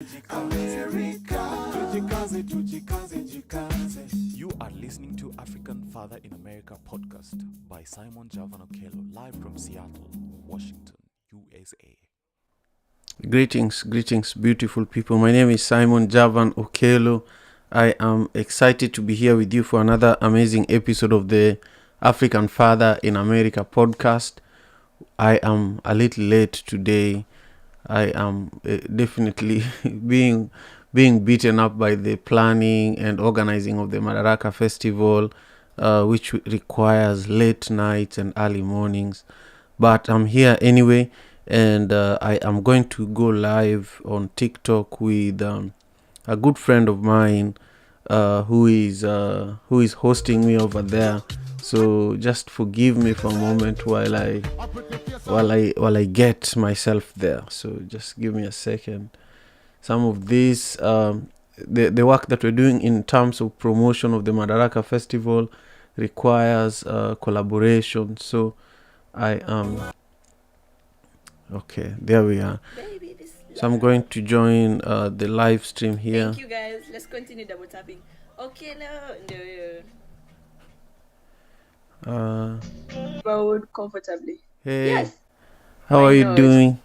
You are listening to African Father in America podcast by Simon Javan Okello, live from Seattle, Washington, USA. Greetings, beautiful people. My name is Simon Javan Okello. I am excited to be here with you for another amazing episode of the African Father in America podcast. I am a little late today. I am definitely being beaten up by the planning and organizing of the Madaraka Festival, which requires late nights and early mornings. But I'm here anyway, and I am going to go live on TikTok with a good friend of mine who is hosting me over there. So just forgive me for a moment while I get myself there. So just give me a second. Some of this the work that we're doing in terms of promotion of the Madaraka Festival requires collaboration. So I am okay. There we are. So I'm going to join the live stream here. Thank you guys. Let's continue double tapping. Okay, no. Forward comfortably. Hey, Yes. how are you doing?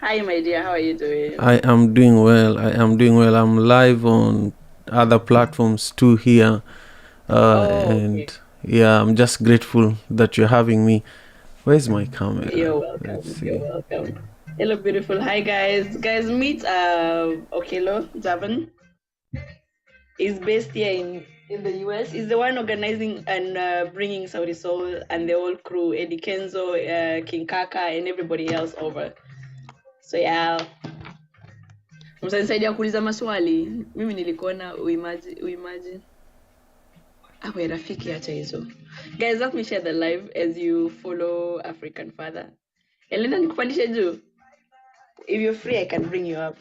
Hi, my dear. How are you doing? I am doing well. I'm live on other platforms too here. And okay. yeah, I'm just grateful that you're having me. Where's my camera? You're welcome. You're welcome. Hello, beautiful. Hi, guys. Guys, meet Okello Javan. He's based here in the US. He's the one organizing and bringing Saudi Soul and the whole crew, Eddie Kenzo, King Kaka, and everybody else over. So yeah, msanisaidia kuuliza maswali. Mimi nilikuona uimagine. Awe rafiki acha hizo. Guys, let me share the live as you follow African Father. Elena, nikupandishe juu. If you're free, I can bring you up.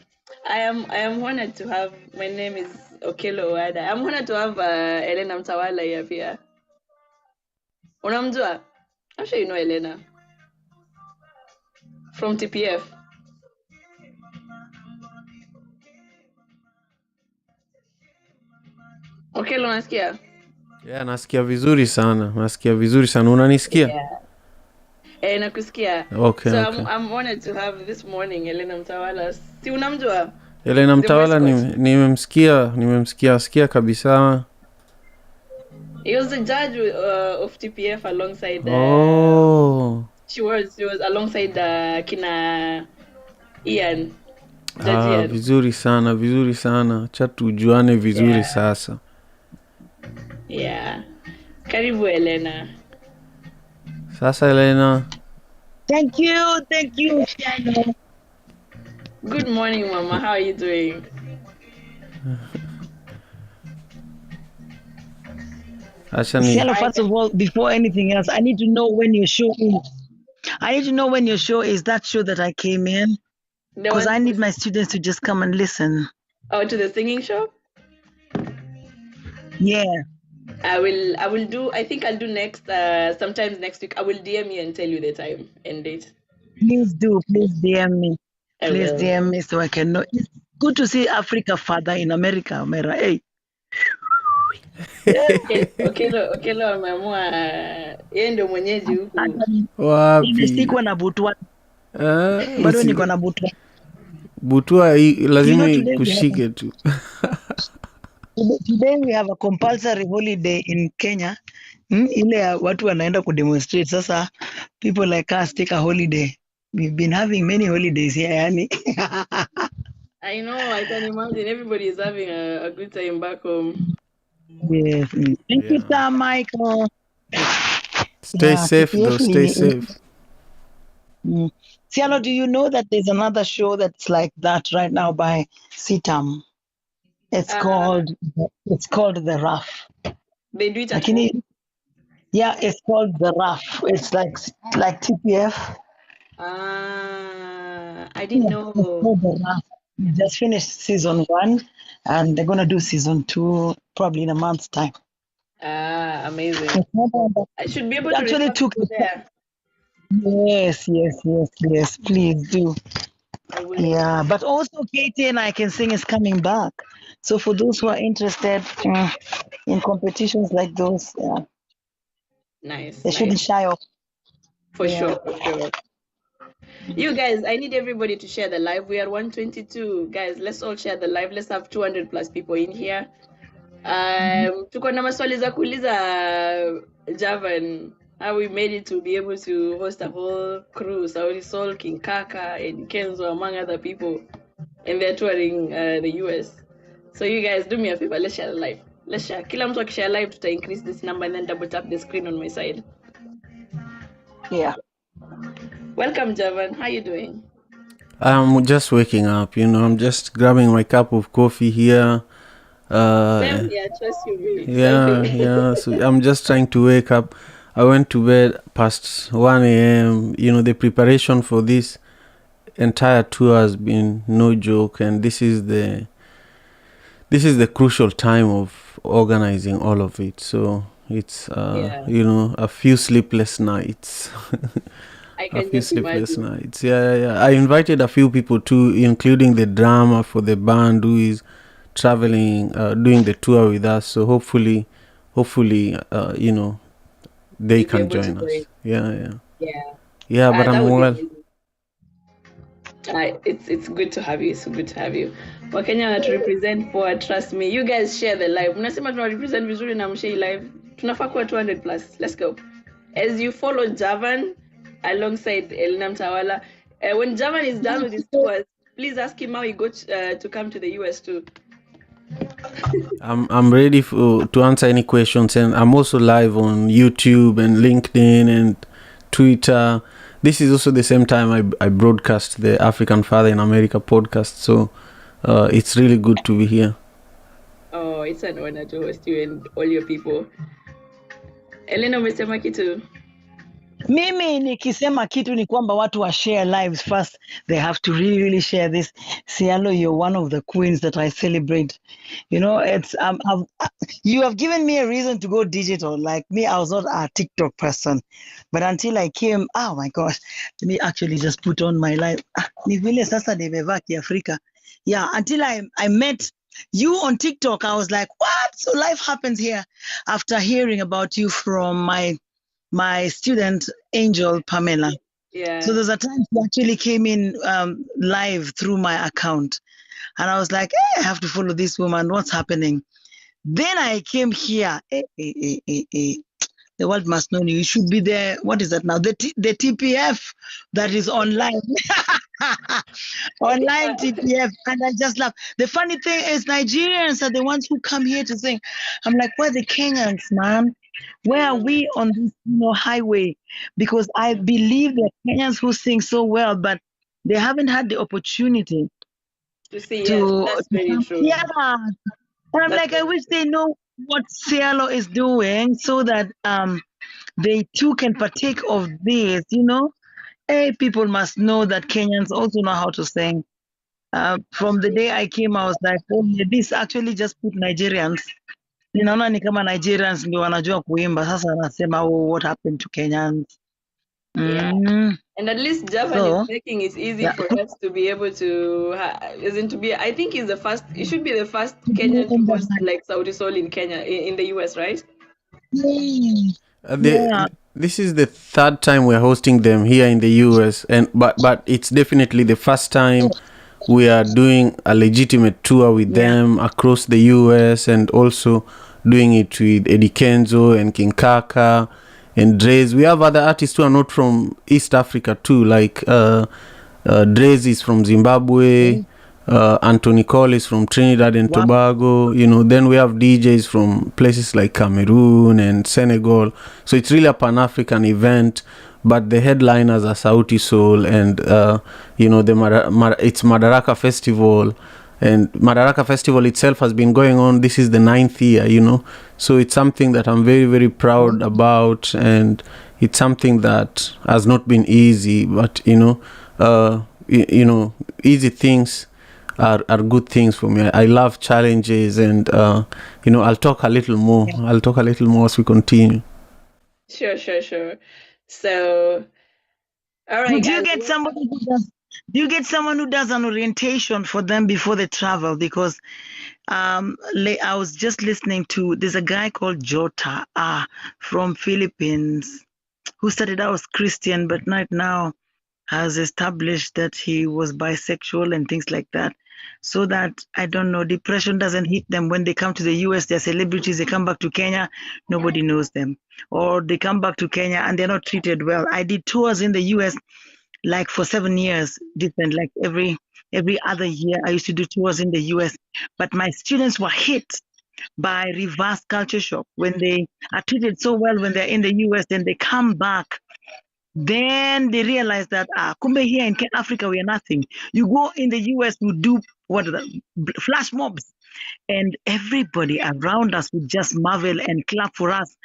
I am honored to have, my name is Okello Wada. I'm honored to have Elena Mtawala here pia. Unamjua? I'm sure you know Elena. From TPF. Okello, unasikia? Yeah, nasikia vizuri sana. Unanisikia? Yeah. Nakusikia. Okay, so okay. I'm honored to have this morning Elena Mtawala. Si unamjua? Elena Mtawala nimemsikia kabisa. He was the judge of TPF alongside she was alongside kina Ian. Vizuri sana. Cha tujuane vizuri sasa. Yeah. Karibu Elena. Sasa Elena. Thank you. Good morning, Mama. How are you doing? Cielo, first of all, before anything else, I need to know when your show is. That show that I came in? Because I need my students to just come and listen. Oh, to the singing show? Yeah. I will do, I think I'll do next, sometimes next week. I will DM you and tell you the time and date. Please DM me. DM me so I can know. It's good to see Africa Father in America, Mera. Hey. Okello ameamua yeye ndio mwenyeji huku. Wapi? Nimestikwa na butwa. Bado niko na butwa. Butwa lazima kushike tu. Today we have a compulsory holiday in Kenya. Ile watu wanaenda kudemonstrate. Sasa people like us take a holiday. We've been having many holidays here, yani. I know, I can imagine everybody is having a good time back home. Yes. Thank you, Sir Michael. Stay safe though, stay safe. Cielo, do you know that there's another show that's like that right now by CITAM? It's called The Rough. They do it at home? Yeah, it's called The Rough. It's like TPF. I didn't know. It's called The Rough. We just finished season 1 and they're going to do season 2 probably in a month's time. Amazing. I should be able to actually took there. Yes, please do. I will Yeah, but also Katie and I Can Sing is coming back. So for those who are interested in competitions like those, yeah, Nice, they shouldn't nice. shy off. For Yeah. sure, for sure. You guys, I need everybody to share the live. We are 122. Guys, let's all share the live. Let's have 200 plus people in here. Tuko na maswali za kuuliza Javan, how we made it to be able to host a whole crew, Saudi Sol, King Kaka, and Kenzo, among other people, and they're touring the US. So you guys, do me a favor, let's share the live. Let's share. Kila mtu akishare live to increase this number and then double tap the screen on my side. Yeah. Welcome, Javan. How you doing? I'm just waking up, I'm just grabbing my cup of coffee here. Same here, trust you me. Yeah. So I'm just trying to wake up. I went to bed past 1 a.m. The preparation for this entire tour has been no joke, and this is the crucial time of organizing all of it. So it's a few sleepless nights. I can just imagine. Nights. Yeah. I invited a few people too, including the drummer for the band who is traveling, doing the tour with us. So hopefully, they can join us. Yeah. But I'm well. It's good to have you. It's good to have you. Wakenya to represent for trust me. You guys share the live. Mnasema tuna represent vizuri na mshare live. Tunafaa kuwa 200 plus. Let's go. As you follow Javan alongside Elena Mtawala, when Javan is done with his tours, please ask him how he got to come to the US too. I'm ready to answer any questions, and I'm also live on YouTube and LinkedIn and Twitter. This is also the same time I broadcast the African Father in America podcast, so it's really good to be here. Oh, it's an honor to host you and all your people. Elena, umesema kitu? Mimi nikisema kitu ni kwamba watu wa share lives first. They have to really share this. Sialo, you're one of the queens that I celebrate. It's you have given me a reason to go digital. Like me, I was not a TikTok person, but until I came, oh my gosh, let me actually just put on my life. Ni vile sasa nimevaa kiafrika. Yeah, until I met you on TikTok, I was like, what? So life happens here after hearing about you from my student Angel Pamela. Yeah. So there's a time she actually came in live through my account, and I was like, hey, I have to follow this woman. What's happening? Then I came here. The world must know you. You should be there. What is that now? The TPF that is online. Online TPF. And I just laugh. The funny thing is Nigerians are the ones who come here to sing. I'm like, where are the Kenyans, man? Where are we on this highway? Because I believe there are Kenyans who sing so well, but they haven't had the opportunity to see. Yes, that's very true. Yeah. And I'm like, I wish they know what Cielo is doing so that they too can partake of this, Hey, people must know that Kenyans also know how to sing. From the day I came, I was like, oh, this actually just put Nigerians. Ninaona ni kama Nigerians ndio wanajua kuimba. Sasa anasema, oh, what happened to Kenyans? Yeah. And at least Javan is making it easy for us to be able to, I think he's the first, he should be the first Kenyan to host like Saudi Soul in Kenya, in the US, right? This is the third time we're hosting them here in the US, but it's definitely the first time we are doing a legitimate tour with them across the US, and also doing it with Eddie Kenzo and King Kaka and Drez. We have other artists who are not from East Africa too, like Drez is from Zimbabwe, Anthony Cole is from Trinidad and Tobago. Then we have DJs from places like Cameroon and Senegal. So it's really a Pan-African event, but the headliners are Sauti Soul and it's Madaraka Festival. And Madaraka Festival itself has been going on. This is the 9th year, So it's something that I'm very, very proud about, and it's something that has not been easy, but easy things are good things for me. I love challenges, and I'll talk a little more. I'll talk a little more as we continue. Sure. So, all right. Did you get somebody who does Do you get someone who does an orientation for them before they travel? Because I was just listening to, there's a guy called Jota from Philippines who started out as Christian, but right now has established that he was bisexual and things like that. So that, I don't know, depression doesn't hit them when they come to the US. They're celebrities. They come back to Kenya, nobody knows them. Or they come back to Kenya and they're not treated well. I did tours in the US like for 7 years, different, like every other year. I used to do tours in the US, but my students were hit by reverse culture shock when they are treated so well when they're in the US, then they come back. Then they realize that kumbe here in Africa we are nothing. You go in the US, we do flash mobs, and everybody around us would just marvel and clap for us.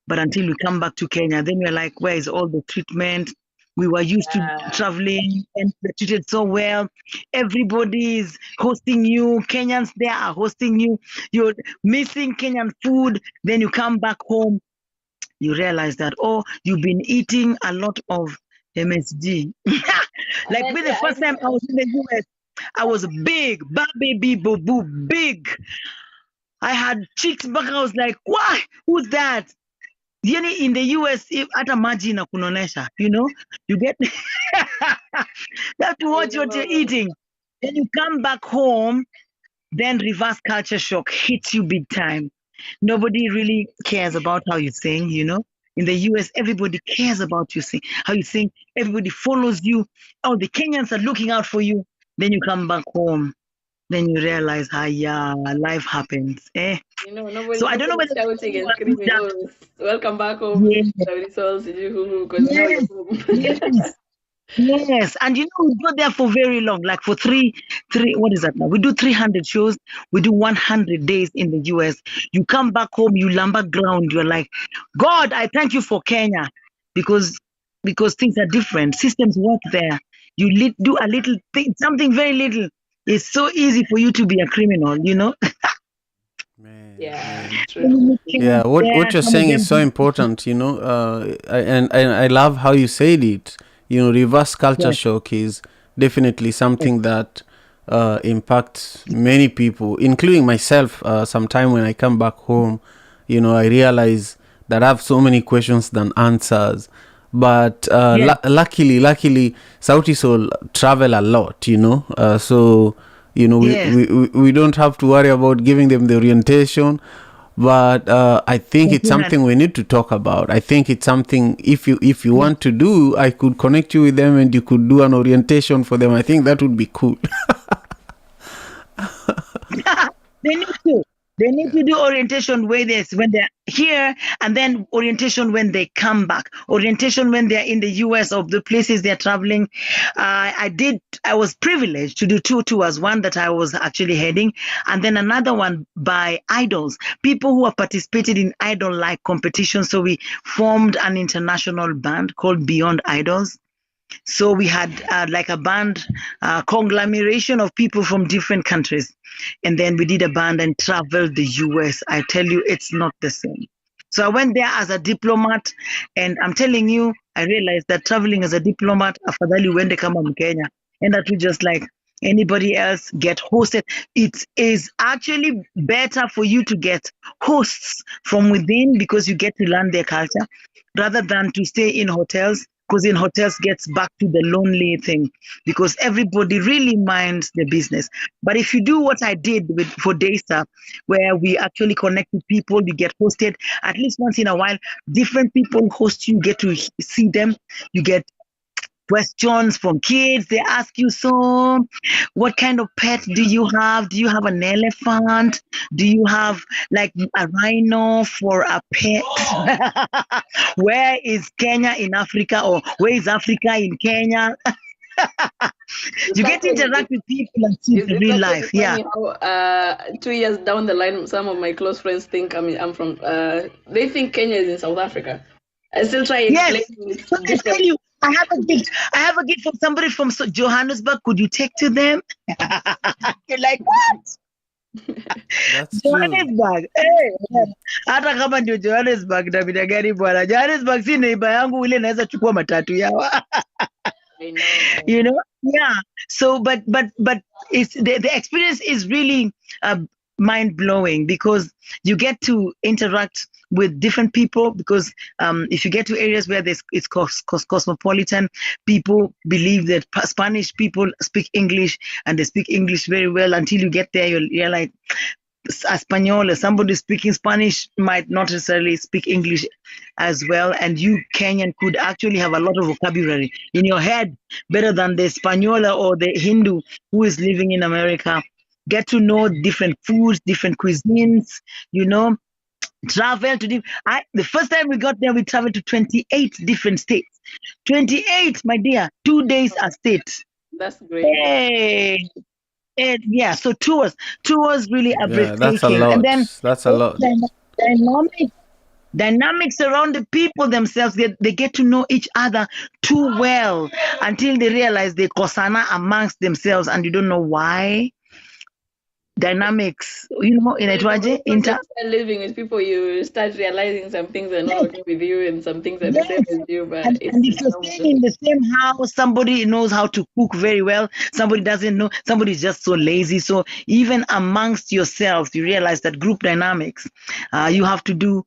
But until we come back to Kenya, then we're like, where is all the treatment? We were used to traveling and they're treated so well. Everybody is hosting you. Kenyans there are hosting you. You're missing Kenyan food. Then you come back home, you realize that, you've been eating a lot of MSG. Like with the first time I was in the US, I was big, baby boo boo, big. I had cheeks back. I was like, why? Who's that? In the US, hata maji na kunonesha, you get you have to watch what you're eating. Then you come back home, then reverse culture shock hits you big time. Nobody really cares about how you sing, In the US, everybody cares about you sing, how you sing. Everybody follows you. Oh, the Kenyans are looking out for you. Then you come back home. Then you realize, life happens. Nobody, so I don't know whether shouting and screaming, welcome back home. Yes. Because now you're home. Yes, and we go there for very long, like for three, what is that now? We do 300 shows, we do 100 days in the US. You come back home, you lumber ground, you're like, God, I thank you for Kenya, because things are different. Systems work there. You do a little thing, something very little. It's so easy for you to be a criminal, Man, yeah, man. true. Yeah, what you're saying is so important, and I love how you said it. Reverse culture shock is definitely something that impacts many people, including myself. Sometime when I come back home, I realize that I have so many questions than answers. But luckily, Sauti Sol travel a lot, so we don't have to worry about giving them the orientation. But I think it's something we need to talk about. I think it's something, if you want to do, I could connect you with them and you could do an orientation for them. I think that would be cool. They need to do orientation when they're here, and then orientation when they come back. Orientation when they're in the US of the places they're traveling. I was privileged to do 2 tours, one that I was actually heading, and then another one by idols, people who have participated in idol-like competitions. So we formed an international band called Beyond Idols. So we had like a band conglomeration of people from different countries. And then we did a band and traveled the US. I tell you, it's not the same. So I went there as a diplomat, and I'm telling you, I realized that traveling as a diplomat, afadhali uende kama Mkenya, and that we just like anybody else get hosted. It is actually better for you to get hosts from within, because you get to learn their culture, rather than to stay in hotels, because in hotels gets back to the lonely thing, because everybody really minds their business. But if you do what I did for Daystar, where we actually connect with people, you get hosted at least once in a while, different people host you, get to see them, you get questions from kids. They ask you, so what kind of pet do you have? Do you have an elephant? Do you have like a rhino for a pet? Where is Kenya in Africa, or where is Africa in Kenya? You get to interact with people and see the real life. Yeah. How, 2 years down the line, some of my close friends think I'm from. They think Kenya is in South Africa. I still try to explain. Yes. So I tell you, I have a gift. I have a gift from somebody from Johannesburg. Could you take to them? You're like, what? That's Johannesburg. Hey, hata kama ndio Johannesburg na bila gari bwana. Johannesburg si neighbor yangu, ile naweza chukua matatu yao. I know. you know. Yeah. So but it's the experience is really mind blowing, because you get to interact with different people, because if you get to areas where it's cosmopolitan, people believe that Spanish people speak English, and they speak English very well. Until you get there, you're like, Espanol, somebody speaking Spanish might not necessarily speak English as well, and you Kenyan could actually have a lot of vocabulary in your head, better than the Espanola or the Hindu who is living in America. Get to know different foods, different cuisines, you know. Travel to the first time we got there, we traveled to 28 different states. 28, my dear, 2 days a state. That's great. Hey, yeah, so tours really are Yeah, that's a breathtaking, and lot. then That's a lot. dynamics dynamics around the people themselves. They get to know each other too well, until they realize they kosana amongst themselves, and you don't know why. Dynamics, inaitwaje, When you start living with people, you start realizing some things are not Yes. okay with you, and some things are the Yes. same as you. But And it's if you're staying in the same house, somebody knows how to cook very well, somebody doesn't know, somebody's just so lazy. So even amongst yourselves, you realize that group dynamics, you have to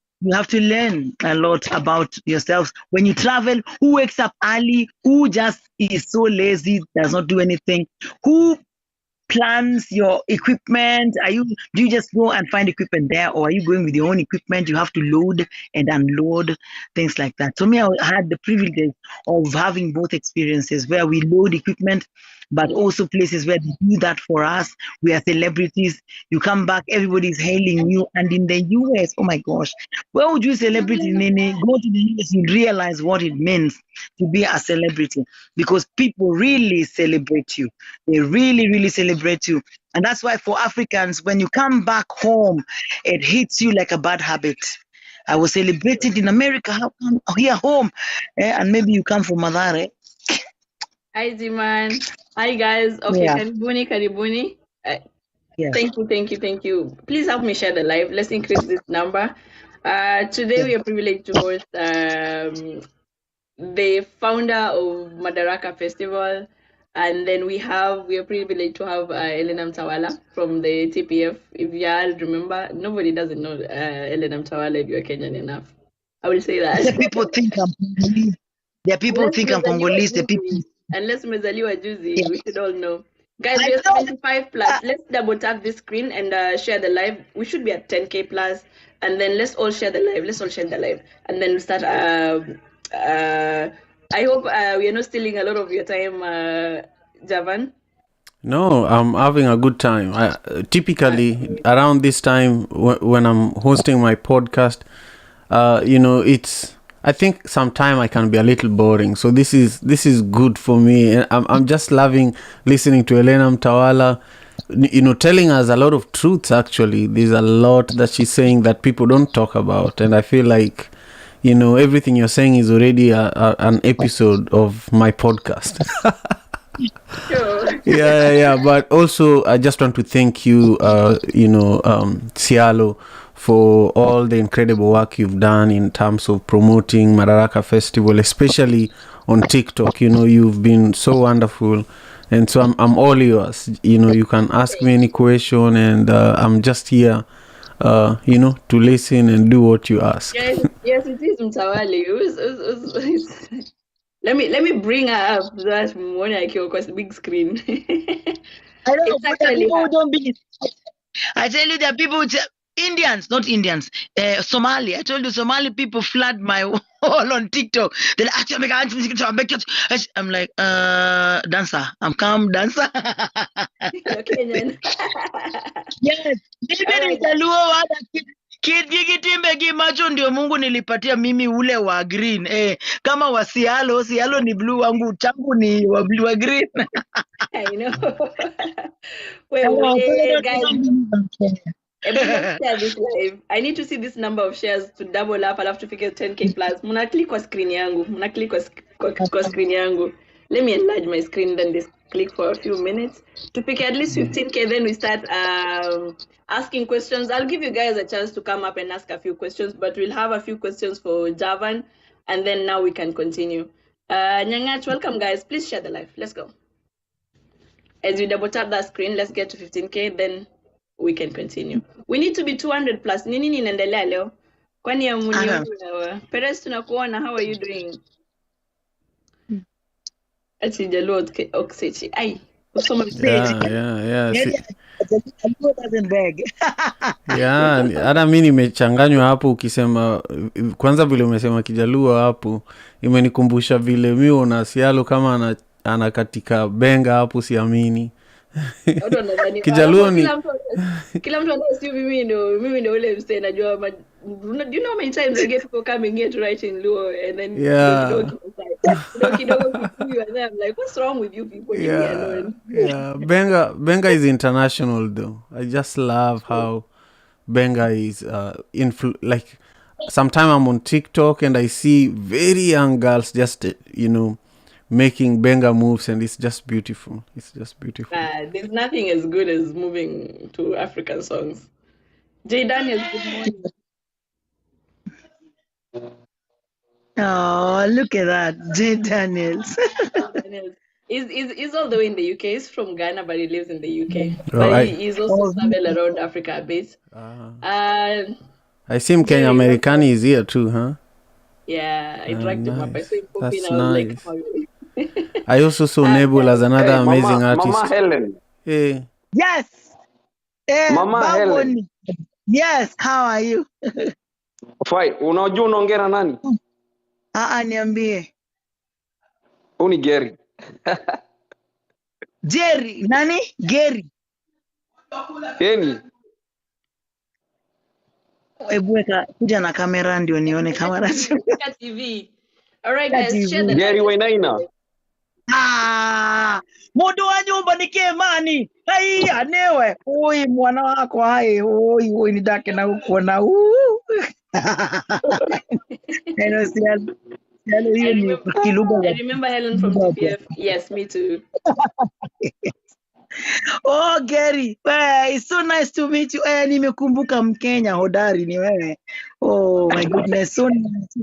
learn a lot about yourselves. When you travel, who wakes up early, who just is so lazy, does not do anything, who plans your equipment? Do you just go and find equipment there, or are you going with your own equipment? You have to load and unload, things like that. So me, I had the privilege of having both experiences, where we load equipment, but also places where they do that for us. We are celebrities. You come back, everybody's hailing you. And in the US, oh my gosh, where would you celebrity, Nene? Go to the US, you realize what it means to be a celebrity, because people really celebrate you. They really, really celebrate you. And that's why for Africans, when you come back home, it hits you like a bad habit. I was celebrated in America. How come here home? And maybe you come from Madare. hi, Ziman. Hi, guys. Okay, Yeah. karibuni. Yes. Thank you. Please help me share the live. Let's increase this number. Today we are privileged to host the founder of Madaraka Festival, and then we are privileged to have Elena Mtawala from the TPF. If y'all remember, nobody doesn't know Elena Mtawala if you're Kenyan enough. I will say that. The people think I'm Congolese. The people think I'm Congolese. The people. Unless umezaliwa juzi, Yeah. we should all know. Guys, I we are know. 75 plus. Let's double tap this screen and share the live. We should be at 10K plus. And then let's all share the live. And then we'll start. I hope we are not stealing a lot of your time, Javan. No, I'm having a good time. Typically, around this time when I'm hosting my podcast, it's. I think sometime I can be a little boring, so this is good for me. And I'm just loving listening to Elena Mtawala, telling us a lot of truths. Actually, there's a lot that she's saying that people don't talk about, and I feel like, everything you're saying is already an episode of my podcast. Sure. yeah. But also, I just want to thank you, Cialo, for all the incredible work you've done in terms of promoting Madaraka Festival, especially on TikTok. You've been so wonderful, and so I'm all yours. You can ask me any question, and I'm just here, to listen and do what you ask. Yes, it is Mtawali. Let me bring her up so that when I kill across the big screen. I don't know. It's actually People her. who don't be. I tell you, there are people. Indians, not Indians, Somali. I told you, Somali people flood my wall on TikTok. They're like, I'm like, dancer. I'm calm, dancer. You're Kenyan. Yes. Even in Jaluo, kitimbe kimacho ndio Mungu nilipatia mimi ule wa green. Kama wa Sialo ni blue, wangu changu ni wa blue wa green. I know. Wait, guys. Let's share this live. I need to see this number of shares to double up. I'll have to figure 10K plus. Muna click kwa screen yangu. Let me enlarge my screen, then just click for a few minutes. To pick at least 15K, then we start asking questions. I'll give you guys a chance to come up and ask a few questions, but we'll have a few questions for Javan, and then now we can continue. Nyangach, welcome guys. Please share the live. Let's go. As we double tap that screen, let's get to 15K, then we can continue. We need to be 200 plus. Nini ninaendelea leo? Kwani ya muniona? Perez tunakuona, how are you doing? Ati Jaluo Oksechi. Ai, usoma Yeah. Jaluo doesn't beg. Yeah, hata mimi nimechanganywa hapo ukisema kwanza vile umesema Kijaluo hapo imenikumbusha vile mimi una Sialo kama ana katika benga hapo siamini. Kijaluo ni kila mtu anasema mimi ndio ule msee najua. Do you know how many times I get people coming here to write in Luo and then kidogo and then I'm like, what's wrong with you people? Yeah, Benga is international though. I just love how Benga is like sometimes I'm on TikTok and I see very young girls just making Benga moves, and it's just beautiful. There's nothing as good as moving to African songs. Jay Daniels, good morning. Oh, look at that, Jay Daniels. He's all the way in the UK. He's from Ghana, but he lives in the UK. Oh, but he's also traveled around Africa a bit. I see him Kenya Americani is here too, huh? Yeah, I dragged him up. I saw him popping. That's I was nice. like, I also saw Nebul as another amazing artist. Mama Helen. Hey. Yes. Mama Helen. Yes, how are you? Fai, unajua unaongea na nani? Niambie. Uni Gary. Jerry, nani? Gary. Yeni. Ebueka kuja na kamera ndio nione kamera. TV. All right guys, share the Gary Wainaina. Mudu wa nyumba ni Kemani. Hai anewe. Oi mwana wako hai. Oi ni dake na uko na I remember Helen from TPF. Yes, me too. Oh, Gary, it's so nice to meet you. Nimekumbuka Mkenya hodari ni wewe. Oh my goodness, so nice.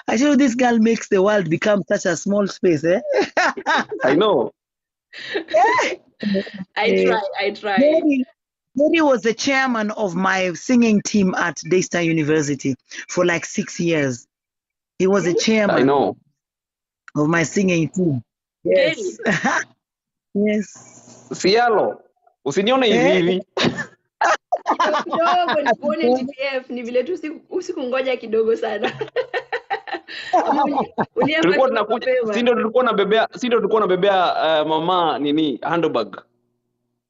I tell you, this girl makes the world become such a small space, eh? I know. I try. Gary was the chairman of my singing team at Daystar University for like 6 years. He was a chairman. I know. Of my singing team. Yes. Yes. Sialo, usinione hivi. Kidogo nikuone TPF ni vile tu usikungoja kidogo sana. Tulikuwa tunakuja, si ndio tulikuwa nabebea mama nini handbag.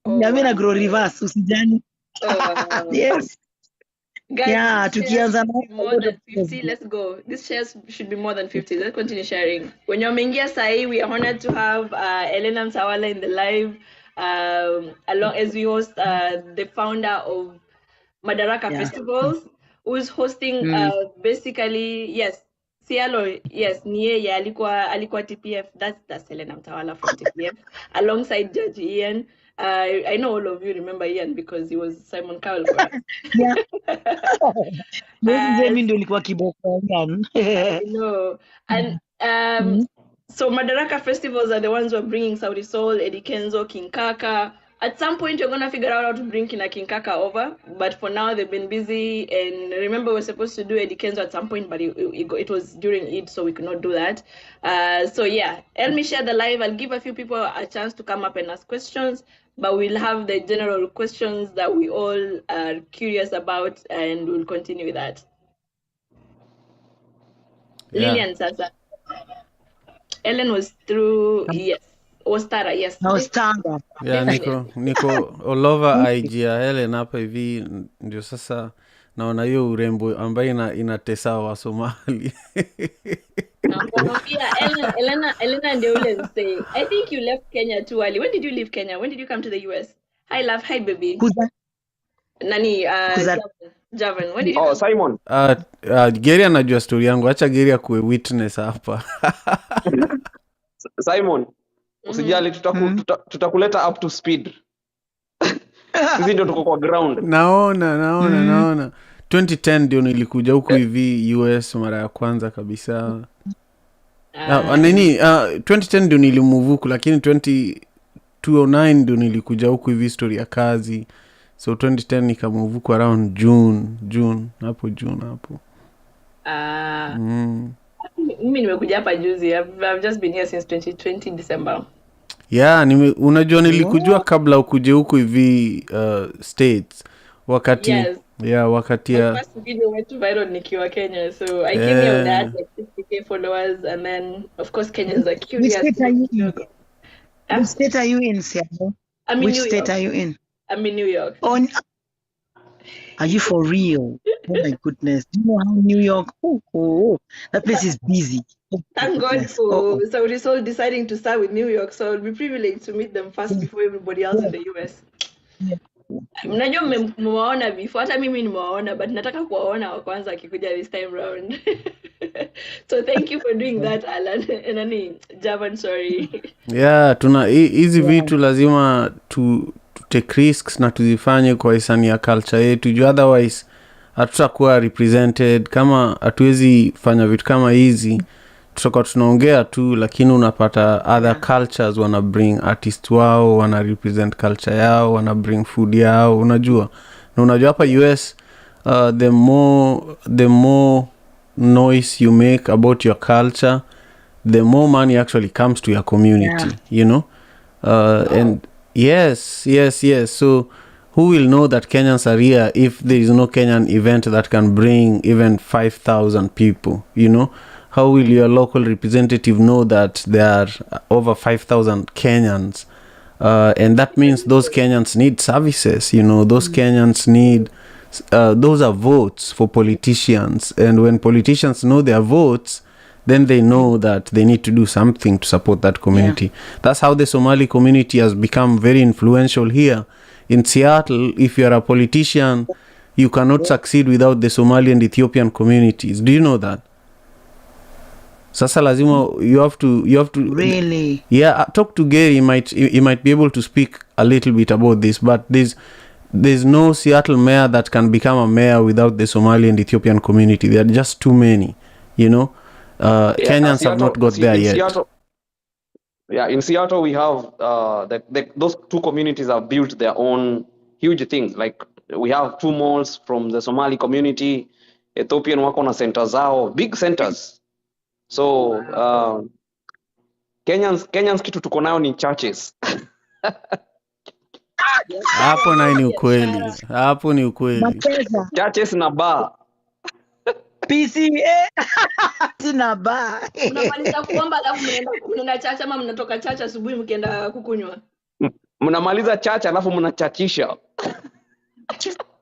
Na mimi na grow reverse usijani. Yes. Guys, yeah, tukianza more than 50. Let's go. This shares should be more than 50. Let's continue sharing. When you're mengia sahi, we are honored to have Elena Msawala in the live, along as we host the founder of Madaraka Festivals, who's hosting basically Sialo, yes, niye alikuwa TPF. That's Elena Msawala from TPF, alongside Judge Ian. I know all of you remember Ian because he was Simon Cowell for us. Yeah. Mimi ndio nilikuwa kiboko Ian. No. And so Madaraka Festivals are the ones who are bringing Saudi Soul, Eddie Kenzo, King Kaka. At some point you're going to figure out how to bring King Kaka over, but for now they've been busy. And remember we're supposed to do Eddie Kenzo at some point, but it was during Eid, so we could not do that. So yeah, help me share the live. I'll give a few people a chance to come up and ask questions, but we'll have the general questions that we all are curious about, and we'll continue with that. Yeah. Lillian Sasa. Ellen was through, yes. Was Tara, yes. No, Tara. Yeah, niko all over IG ya Ellen hapa hivi ndio sasa naona hiyo urembo ambayo inatesa wa Somali. Elena ndio ule say, I think you left Kenya too early. When did you leave Kenya? When did you come to the US? Hi love, hi baby. Kuza. Nani Javan. When did you come? Simon. Gary anajua story yangu. Acha Gary akuwe witness hapa. Simon. Usijali tutakuleta up to speed. Sisi ndio tuko kwa ground. Naona. 2010 ndio nilikuja huko hivi US mara ya kwanza kabisa. Nini 2010 ndio nilimove huku, lakini 209 ndio nilikuja huku hivi story ya kazi. So 2010 nikamove huku around June hapo. Mimi nimekuja hapa juzi. I've just been here since 2020 December. Yeah, unajua nilikujua kabla ukuje huku hivi States wakati. Yes. Yeah, wakati My first video went viral nikiwa Kenya, so I came here with that like 50k followers, and then of course Kenyans are curious. Which state are you in? Which state are you in, Seattle? I'm in Which New state York. are you in? I'm in New York. Oh, are you for real? Oh my goodness. Do you know how New York? Oh, that place is busy. Oh, Thank God goodness. for Saudi Soul deciding to start with New York, so I'll be privileged to meet them first before everybody else in the US. Mnajua mmewaona before, hata mimi nimewaona, but nataka kuwaona wa kwanza akikuja this time round. So thank you for doing that, Alan. Nani, Javan, sorry. Yeah, hizi vitu lazima tu take risks na tuzifanye kwa hisani ya culture yetu, otherwise hatutakuwa represented. Kama hatuwezi fanya vitu kama hizi, tutakuwa tunaongea tu, lakini unapata other cultures wana bring artists wao, wana represent culture yao, wana bring food yao, unajua. Na unajua hapa US the more noise you make about your culture, the more money actually comes to your community, you know. And yes, so who will know that Kenyans are here if there is no Kenyan event that can bring even 5,000 people, you know? How will your local representative know that there are over 5,000 Kenyans? And that means those Kenyans need services, you know, those Kenyans need, those are votes for politicians. And when politicians know their votes, then they know that they need to do something to support that community. That's how the Somali community has become very influential here. In Seattle, if you are a politician, you cannot succeed without the Somali and Ethiopian communities. Do you know that? Sasa lazima you have to Really? Yeah, talk to Gary. He might be able to speak a little bit about this, but there's no Seattle mayor that can become a mayor without the Somali and Ethiopian community. There are just too many, you know. Kenyans have not got there yet. In Seattle we have those two communities have built their own huge things. Like we have 2 malls from the Somali community. Ethiopian wako na centers zao, big centers. So Kenyans kitu tuko nayo ni churches. Hapo ni ukweli. Churches na bar. PCA sina bar. Unamaliza kuomba alafu mnaenda chacha ama mnatoka chacha asubuhi mkienda kukunywa? Mnamaliza chacha alafu mnachachisha.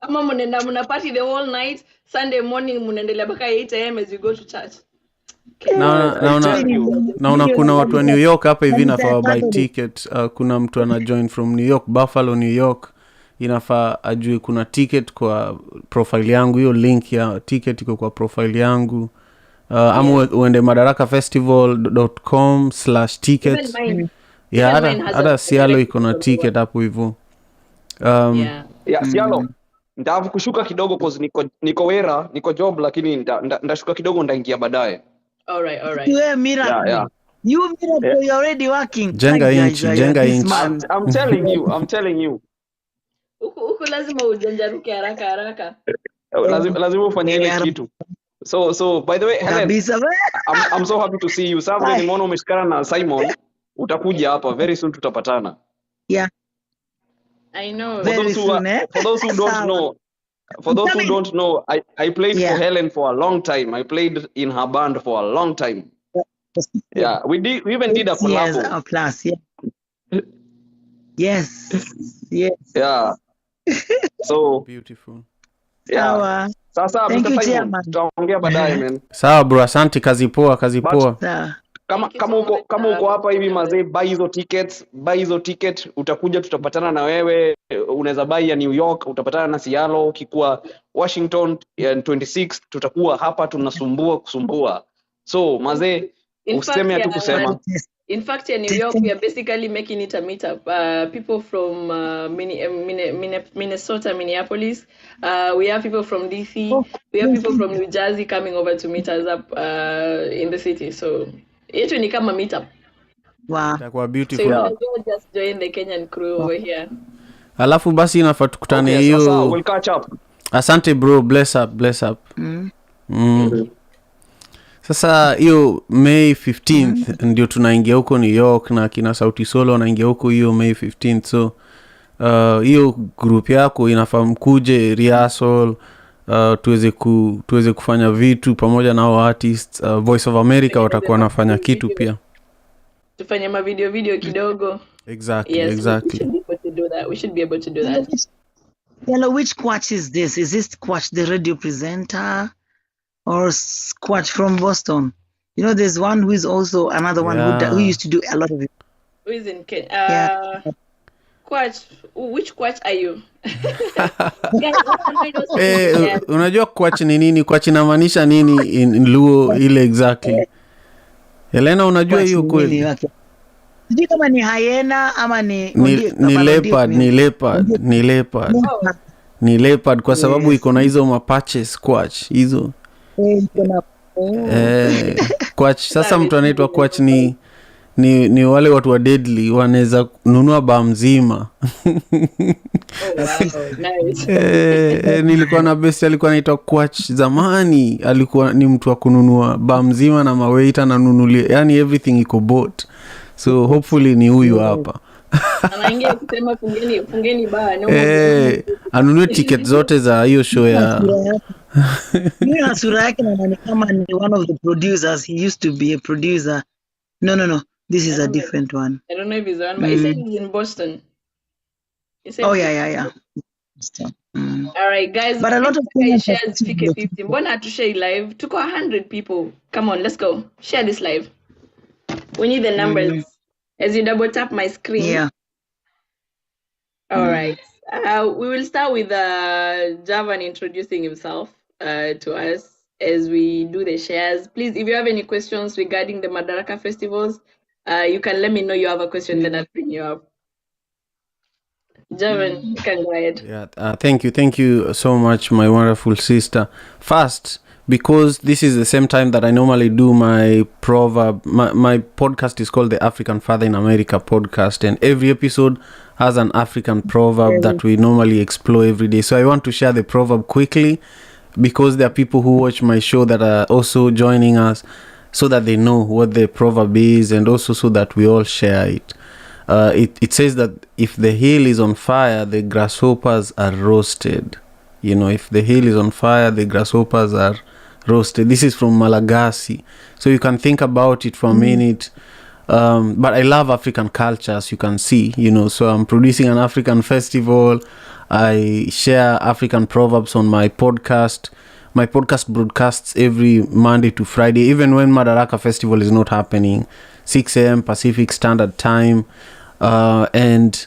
Ama mna party the whole night, Sunday morning mnaendelea mpaka 8 am as you go to church. Naona kuna watu wa New York hapa hivi nafaa buy ticket. Kuna mtu ana join from New York, Buffalo, New York. Inafaa ajue kuna ticket kwa profile yangu. Hiyo link ya ticket iko kwa profile yangu. Ama uende madaraka.festival.com/tickets. Hata Sialo iko na ticket hapo hivyo. Sialo. Ndavu kushuka kidogo cause niko job, lakini ndashuka kidogo ndaingia baadaye. All right. You are miracle. Yeah. You miracle, you're already working. Jenga inchi. I'm telling you. Huko lazima ujanjaruke haraka. Lazima ufanye ile kitu. So by the way, Helen, I'm so happy to see you. Sasa nimeona umeshikana na Simon. Utakuja hapa very soon, tutapatana. Yeah. I know. For those who don't know, I played for Helen for a long time. I played in her band for a long time. Yeah, we even did a collab. Yes, plus, yeah. Yes. Yeah. So beautiful. Yeah. Sasa tutaongea baadaye, man. Sawa bro, asante, kazi poa. Kama uko hapa hivi mazee, buy hizo ticket, utakuja tutapatana na wewe. Unaweza buy ya New York, utapatana na Seattle. Ukikuwa Washington 26 tutakuwa hapa kusumbua. So mazee, useme tu kusema. In fact, in New York, we are basically making it a meetup. People from Minnesota, Minneapolis. We have people from DC. We have people from New Jersey coming over to meet us up in the city. So Yetu ni kama meetup. Wow. itakuwa So you beautiful. might as well just join the Kenyan crew over here. Alafu basi inafaa tukutane Okay, sasa hiyo. we'll catch up. Asante bro, bless up. Mm. Sasa hiyo May 15th ndio tunaingia huko New York na kina Sauti Solo wanaingia huko hiyo May 15th. So hiyo group yako inafaa mkuje rehearsal, tuweze kufanya vitu pamoja na hao artists. Voice of America watakuwa wanafanya kitu pia. Tufanye video kidogo. Exactly, Yes, exactly. we should be able to do that. We should be able to do that. Which Quach is this? Is this Quach the radio presenter or Quach from Boston? You know, there's one who is also another one who used to do a lot of it. Who is in Kenya? Yeah. Quach. Which Quach are you? Guys, Unajua Quach ni nini? Quach inamaanisha nini in Luo ile exactly? Helena, unajua hiyo kweli? Sijui kama ni hyena ama ni leopard kwa sababu iko na hizo mapatches Quach hizo. Quach sasa mtu anaitwa Quach ni wale watu wa deadly wanaweza kununua baa mzima. nice. Nilikuwa na best alikuwa anaitwa Quach zamani, alikuwa ni mtu wa kununua baa mzima na mawaita na nunulia, yani everything iko bought. So hopefully ni huyu hapa. Anaingia kusema fungeni baa. Anunue ticket zote za hiyo show ya. Ni sura yake na kama ni one of the producers. He used to be a producer. No. This is a different one. I don't know if he's the one, but he said he's in Boston. Yeah. All right, guys. But a lot of guys shares fike 50. Mbona hatushare live? Tuko 100 people. Come on, let's go. Share this live. We need the numbers. As you double tap my screen. Yeah. All right. We will start with Javan introducing himself to us as we do the shares. Please, if you have any questions regarding the Madaraka festivals, you can let me know you have a question, then I'll bring you up. Javan, you can go ahead. Yeah, thank you so much, my wonderful sister. First, because this is the same time that I normally do my proverb, my podcast is called the African Father in America podcast, and every episode has an African proverb that we normally explore every day. So I want to share the proverb quickly, because there are people who watch my show that are also joining us, so that they know what the proverb is, and also so that we all share it. It says that if the hill is on fire, the grasshoppers are roasted. You know, if the hill is on fire, the grasshoppers are roasted. This is from Malagasy. So you can think about it for a minute. But I love African culture, as you can see, you know, so I'm producing an African festival. I share African proverbs on my podcast. My podcast broadcasts every Monday to Friday, even when Madaraka Festival is not happening, 6 a.m. Pacific Standard Time. And,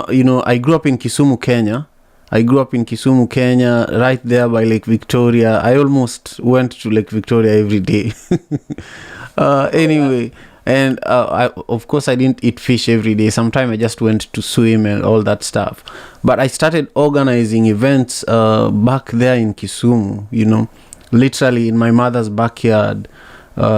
you know, I grew up in Kisumu, Kenya. Right there by Lake Victoria. I almost went to Lake Victoria every day. Anyway, and of course I didn't eat fish every day. Sometimes I just went to swim and all that stuff. But I started organizing events back there in Kisumu, you know, literally in my mother's backyard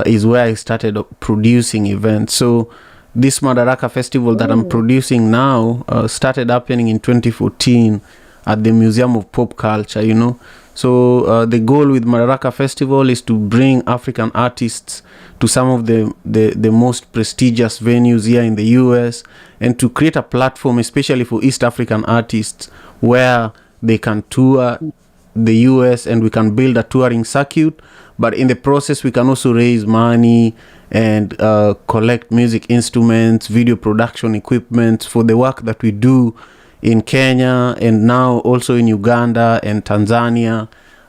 is where I started producing events. So this Madaraka festival that I'm producing now started happening in 2014 at the Museum of Pop Culture, you know. So the goal with Madaraka Festival is to bring African artists to some of the most prestigious venues here in the US, and to create a platform especially for East African artists where they can tour the US and we can build a touring circuit. But in the process, we can also raise money and collect music instruments, video production equipment for the work that we do in Kenya, and now also in Uganda and Tanzania,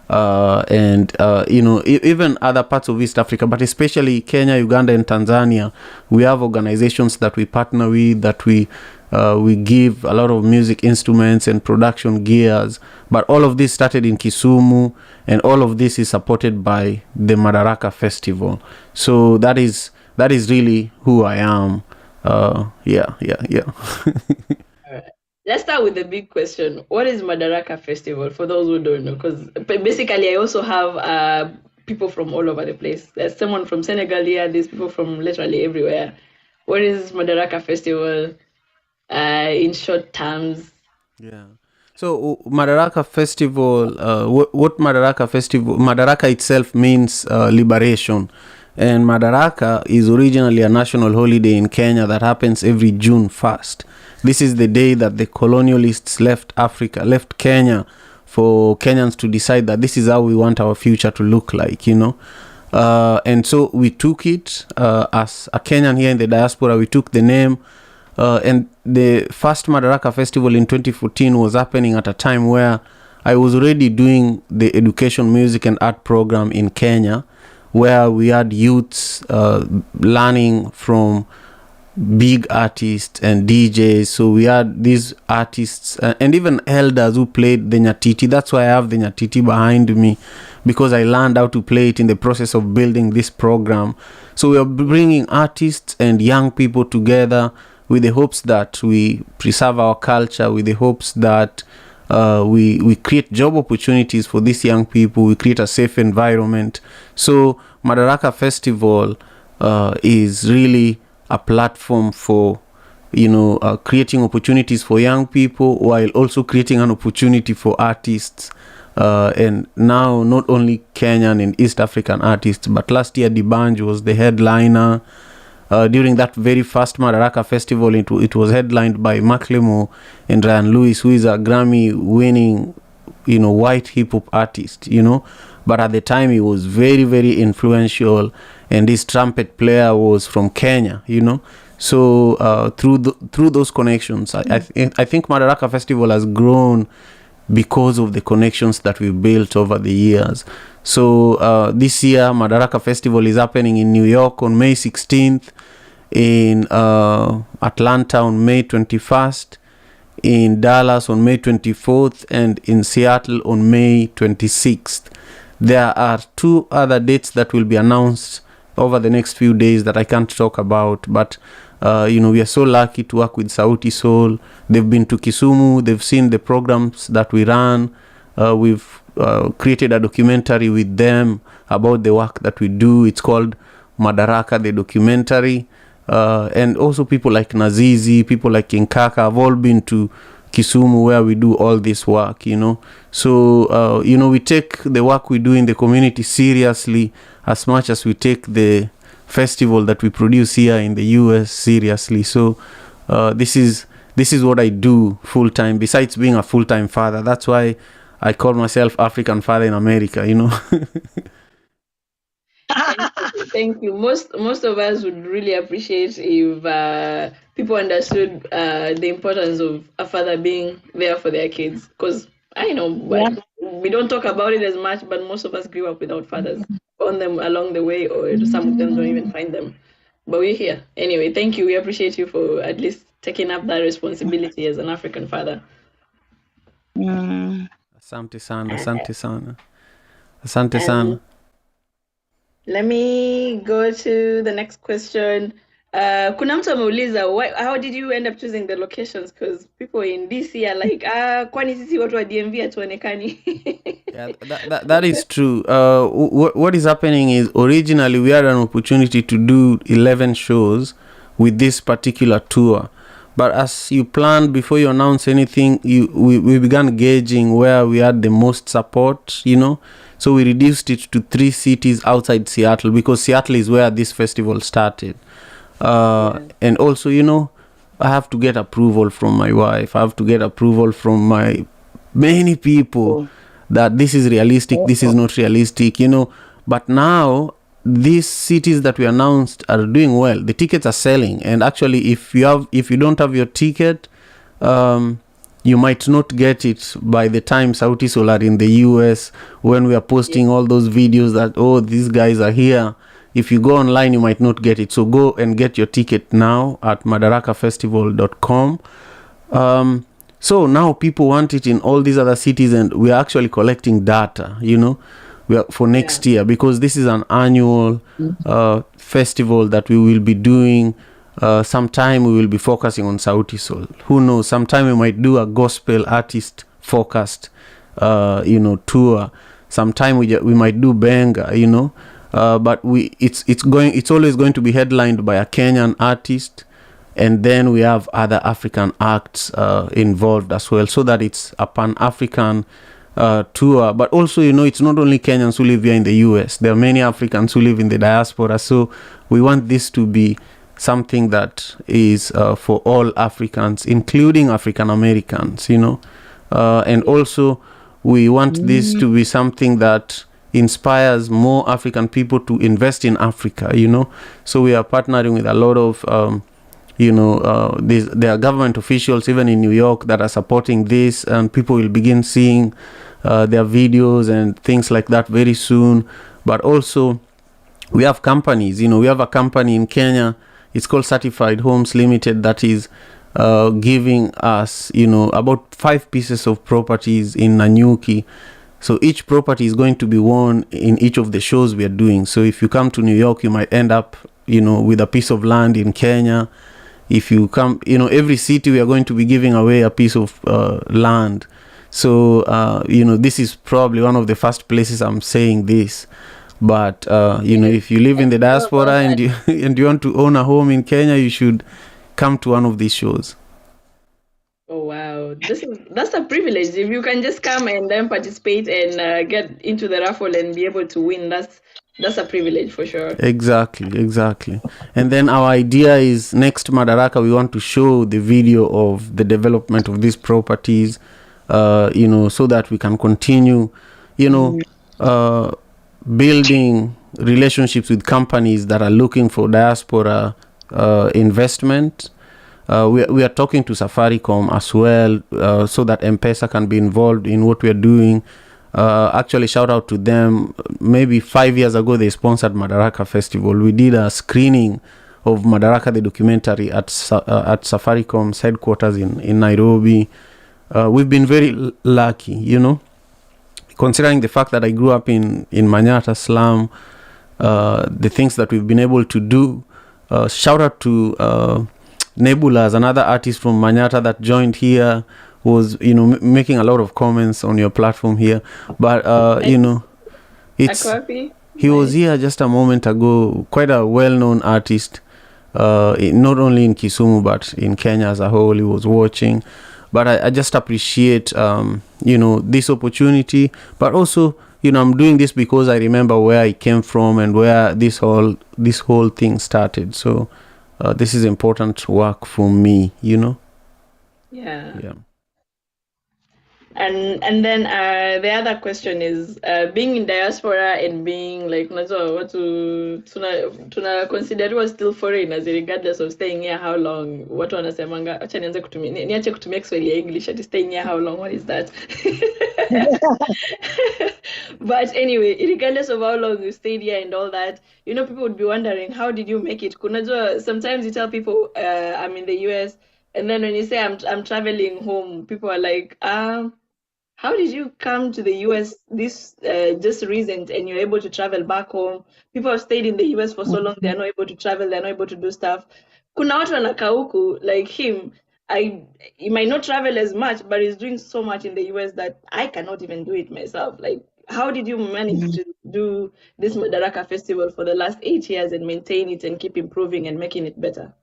and you know, even other parts of East Africa, but especially Kenya, Uganda, and Tanzania. We have organizations that we partner with, that we give a lot of music instruments and production gears. But all of this started in Kisumu, and all of this is supported by the Madaraka Festival. So that is really who I am. Yeah. Let's start with the big question. What is Madaraka Festival, for those who don't know? Because basically I also have people from all over the place. There's someone from Senegal here. There's people from literally everywhere. What is Madaraka Festival? In short terms. Yeah. So Madaraka Festival, what Madaraka Festival, Madaraka itself means liberation. And Madaraka is originally a national holiday in Kenya that happens every June 1st. This is the day that the colonialists left Kenya, for Kenyans to decide that this is how we want our future to look like, and so we took it as a Kenyan here in the diaspora. We took the name, and the first Madaraka Festival in 2014 was happening at a time where I was already doing the education, music and art program in Kenya, where we had youths learning from big artists and DJs. So we had these artists and even elders who played the nyatiti. That's why I have the nyatiti behind me, because I learned how to play it in the process of building this program. So we are bringing artists and young people together with the hopes that we preserve our culture, with the hopes that we create job opportunities for these young people, we create a safe environment. So Madaraka Festival is really a platform for creating opportunities for young people, while also creating an opportunity for artists, and now not only Kenyan and East African artists, but last year D'banj was the headliner. During that very first Madaraka Festival, it was headlined by Macklemore and Ryan Lewis, who is a Grammy-winning, white hip-hop artist, But at the time, he was very, very influential, and this trumpet player was from Kenya, So through those connections, I think Madaraka Festival has grown because of the connections that we built over the years. So this year, Madaraka Festival is happening in New York on May 16th, in Atlanta on May 21st, in Dallas on May 24th, and in Seattle on May 26th. There are 2 other dates that will be announced over the next few days that I can't talk about, but we are so lucky to work with Sauti Sol. They've been to Kisumu, they've seen the programs that we run. We've created a documentary with them about the work that we do. It's called Madaraka, the documentary. And also people like Nazizi, people like Kinkaka have all been to Kisumu, where we do all this work, So, we take the work we do in the community seriously as much as we take the festival that we produce here in the US seriously. So, this is what I do full time, besides being a full-time father. That's why I call myself African father in America, Thank you. Most of us would really appreciate if people understood the importance of a father being there for their kids. Because I know we don't talk about it as much, but most of us grew up without fathers on them along the way, or some of them don't even find them. But we're here anyway. Thank you. We appreciate you for at least taking up that responsibility as an African father. Asante sana. Let me go to the next question. Kuna mtu ameuliza, how did you end up choosing the locations? Because people in DC are like, kwani sisi watu wa DMV hatuonekani? Yeah, that is true. What is happening is, originally we had an opportunity to do 11 shows with this particular tour. But as you planned, before you announce anything, we began gauging where we had the most support, So we reduced it to 3 cities outside Seattle, because Seattle is where this festival started. And also, I have to get approval from my wife. I have to get approval from many people that this is realistic, this is not realistic, But now, these cities that we announced are doing well. The tickets are selling. And actually, if you don't have your ticket, you might not get it by the time Sauti Sol are in the US, when we are posting all those videos that, these guys are here. If you go online, you might not get it. So go and get your ticket now at madarakafestival.com. So now people want it in all these other cities, and we are actually collecting data, for next year, because this is an annual festival that we will be doing. Sometime we will be focusing on Sauti Sol. Who knows? Sometime we might do a gospel artist focused, tour. sometime we might do benga, but it's always going to be headlined by a Kenyan artist, and then we have other African acts involved as well, so that it's a pan-African tour. But also, it's not only Kenyans who live here in the US. There are many Africans who live in the diaspora, so we want this to be something that is for all Africans, including African Americans, and also we want this to be something that inspires more African people to invest in Africa, so we are partnering with a lot of there are government officials even in New York that are supporting this, and people will begin seeing their videos and things like that very soon. But also we have companies, we have a company in Kenya, it's called Certified Homes Limited, that is giving us about 5 pieces of properties in Nanyuki. So each property is going to be won in each of the shows we are doing. So if you come to New York, you might end up with a piece of land in Kenya. If you come, every city we are going to be giving away a piece of land. So this is probably one of the first places I'm saying this. But if you live in the diaspora and you want to own a home in Kenya, you should come to one of these shows. Oh wow, that's a privilege. If you can just come and then participate and get into the raffle and be able to win, that's a privilege for sure. Exactly. And then our idea is next Madaraka, we want to show the video of the development of these properties, so that we can continue, building relationships with companies that are looking for diaspora investment. We are talking to Safaricom as well, so that M-Pesa can be involved in what we are doing. Actually, shout out to them. Maybe 5 years ago, they sponsored Madaraka Festival. We did a screening of Madaraka the documentary at Safaricom's headquarters in Nairobi. We've been very lucky, considering the fact that I grew up in Manyata slum, the things that we've been able to do. Shout out to Nebula's another artist from Manyata that joined here, was making a lot of comments on your platform here. But it's he was here just a moment ago. Quite a well-known artist, not only in Kisumu but in Kenya as a whole. He was watching. But I just appreciate this opportunity. But also, I'm doing this because I remember where I came from and where this whole thing started. So this is important work for me, Yeah. And then the other question is being in diaspora and being like tuna consider still foreigners regardless of staying here how long. Watu wanasemanga acha niache kutumia Kiswahili ya English, ati staying here how long, what is that? But anyway, regardless of how long you stayed here and all that, people would be wondering, how did you make it? Sometimes you tell people I'm in the US, and then when you say I'm traveling home, people are like, how did you come to the US this just recent and you're able to travel back home? People have stayed in the US for so long, they're not able to travel, they're not able to do stuff. Kuna watu wanakaa huku like him. He might not travel as much, but he's doing so much in the US that I cannot even do it myself. Like, how did you manage to do this Madaraka Festival for the last 8 years and maintain it and keep improving and making it better?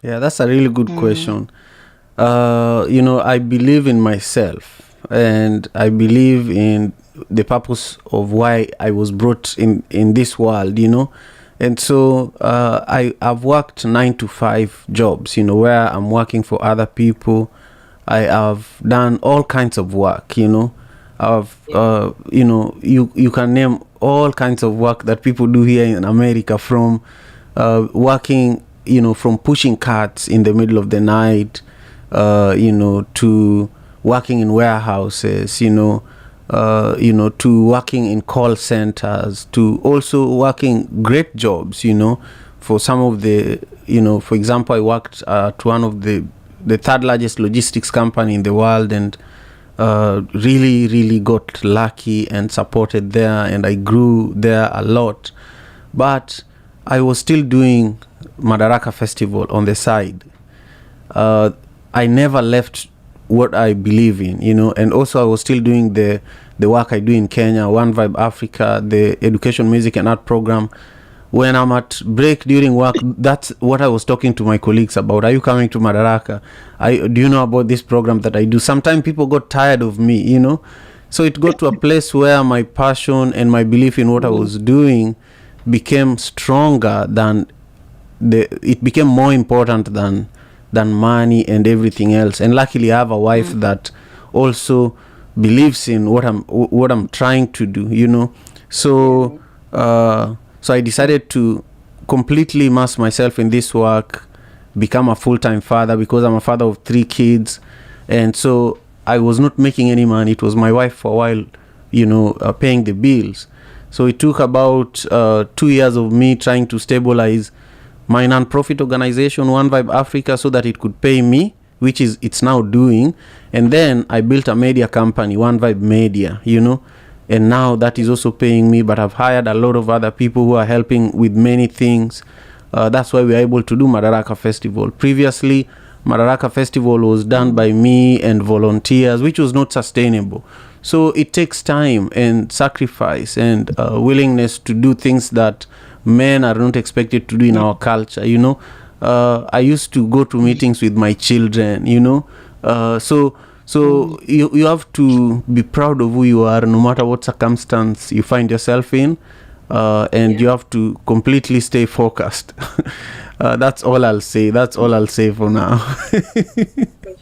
Yeah, that's a really good question. I believe in myself. And I believe in the purpose of why I was brought in this world, And so I've worked 9 to 5 jobs, where I'm working for other people. I have done all kinds of work, I've, you can name all kinds of work that people do here in America, from working, from pushing carts in the middle of the night, to working in warehouses, to working in call centers, to also working great jobs, for some of the, for example, I worked at one of the third largest logistics company in the world, and really, really got lucky and supported there, and I grew there a lot. But I was still doing Madaraka Festival on the side. I never left what I believe in, and also I was still doing the the work I do in Kenya, One Vibe Africa, the education, music and art program. When I'm at break during work, that's what I was talking to my colleagues about. Are you coming to Madaraka? Do you know about this program that I do? Sometimes people got tired of me, you know. So it got to a place where my passion and my belief in what I was doing became stronger than it became more important than money and everything else. And luckily I have a wife that also believes in what I'm trying to do, you know. So so I decided to completely immerse myself in this work, become a full-time father, because I'm a father of 3 kids. And so I was not making any money. It was my wife for a while, you know, paying the bills. So it took about 2 years of me trying to stabilize my non-profit organization, One Vibe Africa, so that it could pay me, which is it's now doing. And then I built a media company, One Vibe Media, you know, and now that is also paying me. But I've hired a lot of other people who are helping with many things. That's why we are able to do Madaraka Festival. Previously, Madaraka Festival was done by me and volunteers, which was not sustainable. So it takes time and sacrifice and willingness to do things that men are not expected to do in our culture, you know. I used to go to meetings with my children, you know. So you have to be proud of who you are, no matter what circumstance you find yourself in, and you have to completely stay focused. That's all I'll say. That's all I'll say for now.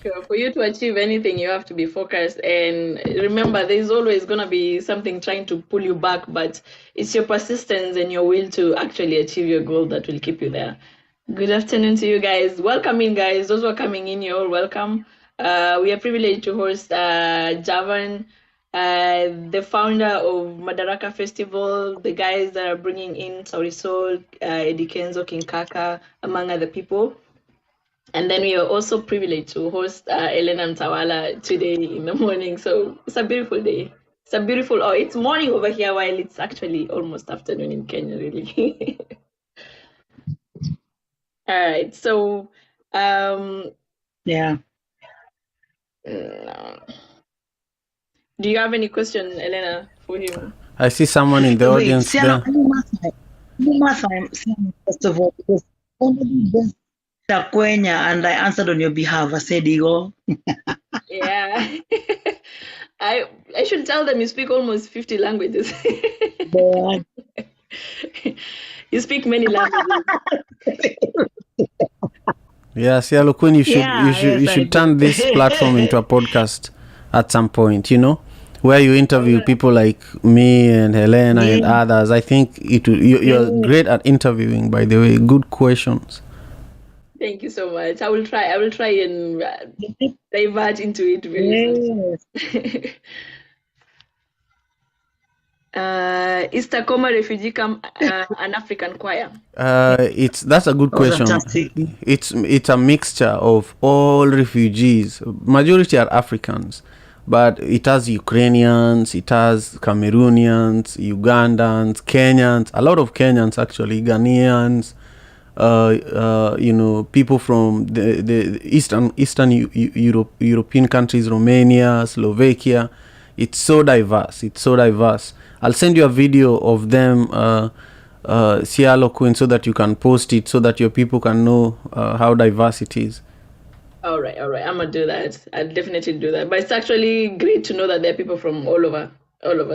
Sure. For you to achieve anything, you have to be focused. And remember, there's always going to be something trying to pull you back, but it's your persistence and your will to actually achieve your goal that will keep you there. Good afternoon to you guys. Welcome in, guys. Those who are coming in, you're all welcome. We are privileged to host Javan, the founder of Madaraka Festival, the guys that are bringing in Saurisol, Eddie Kenzo, King Kaka, among other people. And then we are also privileged to host Elena Mtawala today in the morning. So it's a beautiful day. It's morning over here while it's actually almost afternoon in Kenya, really. All right. So, Yeah. do you have any question, Elena, for him? I see someone in the audience there. First of all, because somebody just Takwenya and I answered on your behalf. I said, Igor. Yeah. I should tell them you speak almost 50 languages. You speak many languages. Yes, yeah, look, when you should turn this platform into a podcast at some point, you know, where you interview people like me and Helena and others. I think you're great at interviewing, by the way. Good questions. Thank you so much. I will try and divert into it very soon. Is Tacoma refugee camp an African choir? That's a good question. It's a mixture of all refugees. Majority are Africans, but it has Ukrainians, it has Cameroonians, Ugandans, Kenyans, a lot of Kenyans actually, Ghanaians, you know, people from the Eastern European countries, Romania, Slovakia. It's so diverse. I'll send you a video of them, Cialo Queen, so that you can post it, so that your people can know how diverse it is. All right. I'm gonna do that. I'll definitely do that. But it's actually great to know that there are people from all over.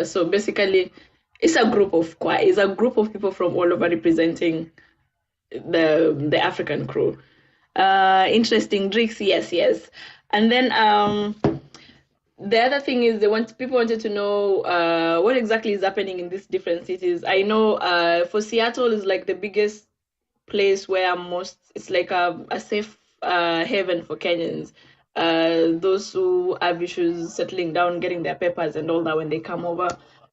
So basically, it's a group of choir. It's a group of people from all over representing the African crew. Interesting, Drix. Yes. And then the other thing is people wanted to know what exactly is happening in these different cities. I know for Seattle is like the biggest place where it's like a safe haven for Kenyans. Those who have issues settling down, getting their papers and all that when they come over,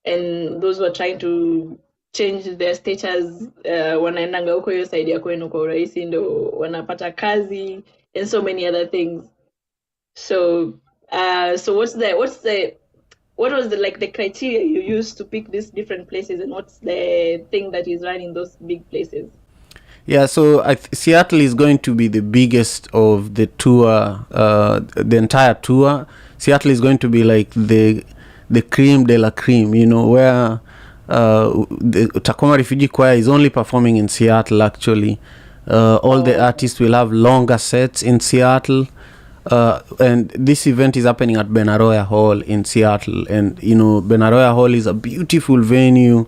and those who are trying to change their status wanaendanga huko hiyo side ya kwenu kwa urahisi ndo wanapata kazi and so many other things. So what was the criteria you used to pick these different places, and what's the thing that is running those big places? Yeah, so Seattle is going to be the biggest of the tour, the entire tour. Seattle is going to be like the the cream de la cream, where the Tacoma Refugee Choir is only performing in Seattle, actually. All the artists will have longer sets in Seattle. And this event is happening at Benaroya Hall in Seattle. And, Benaroya Hall is a beautiful venue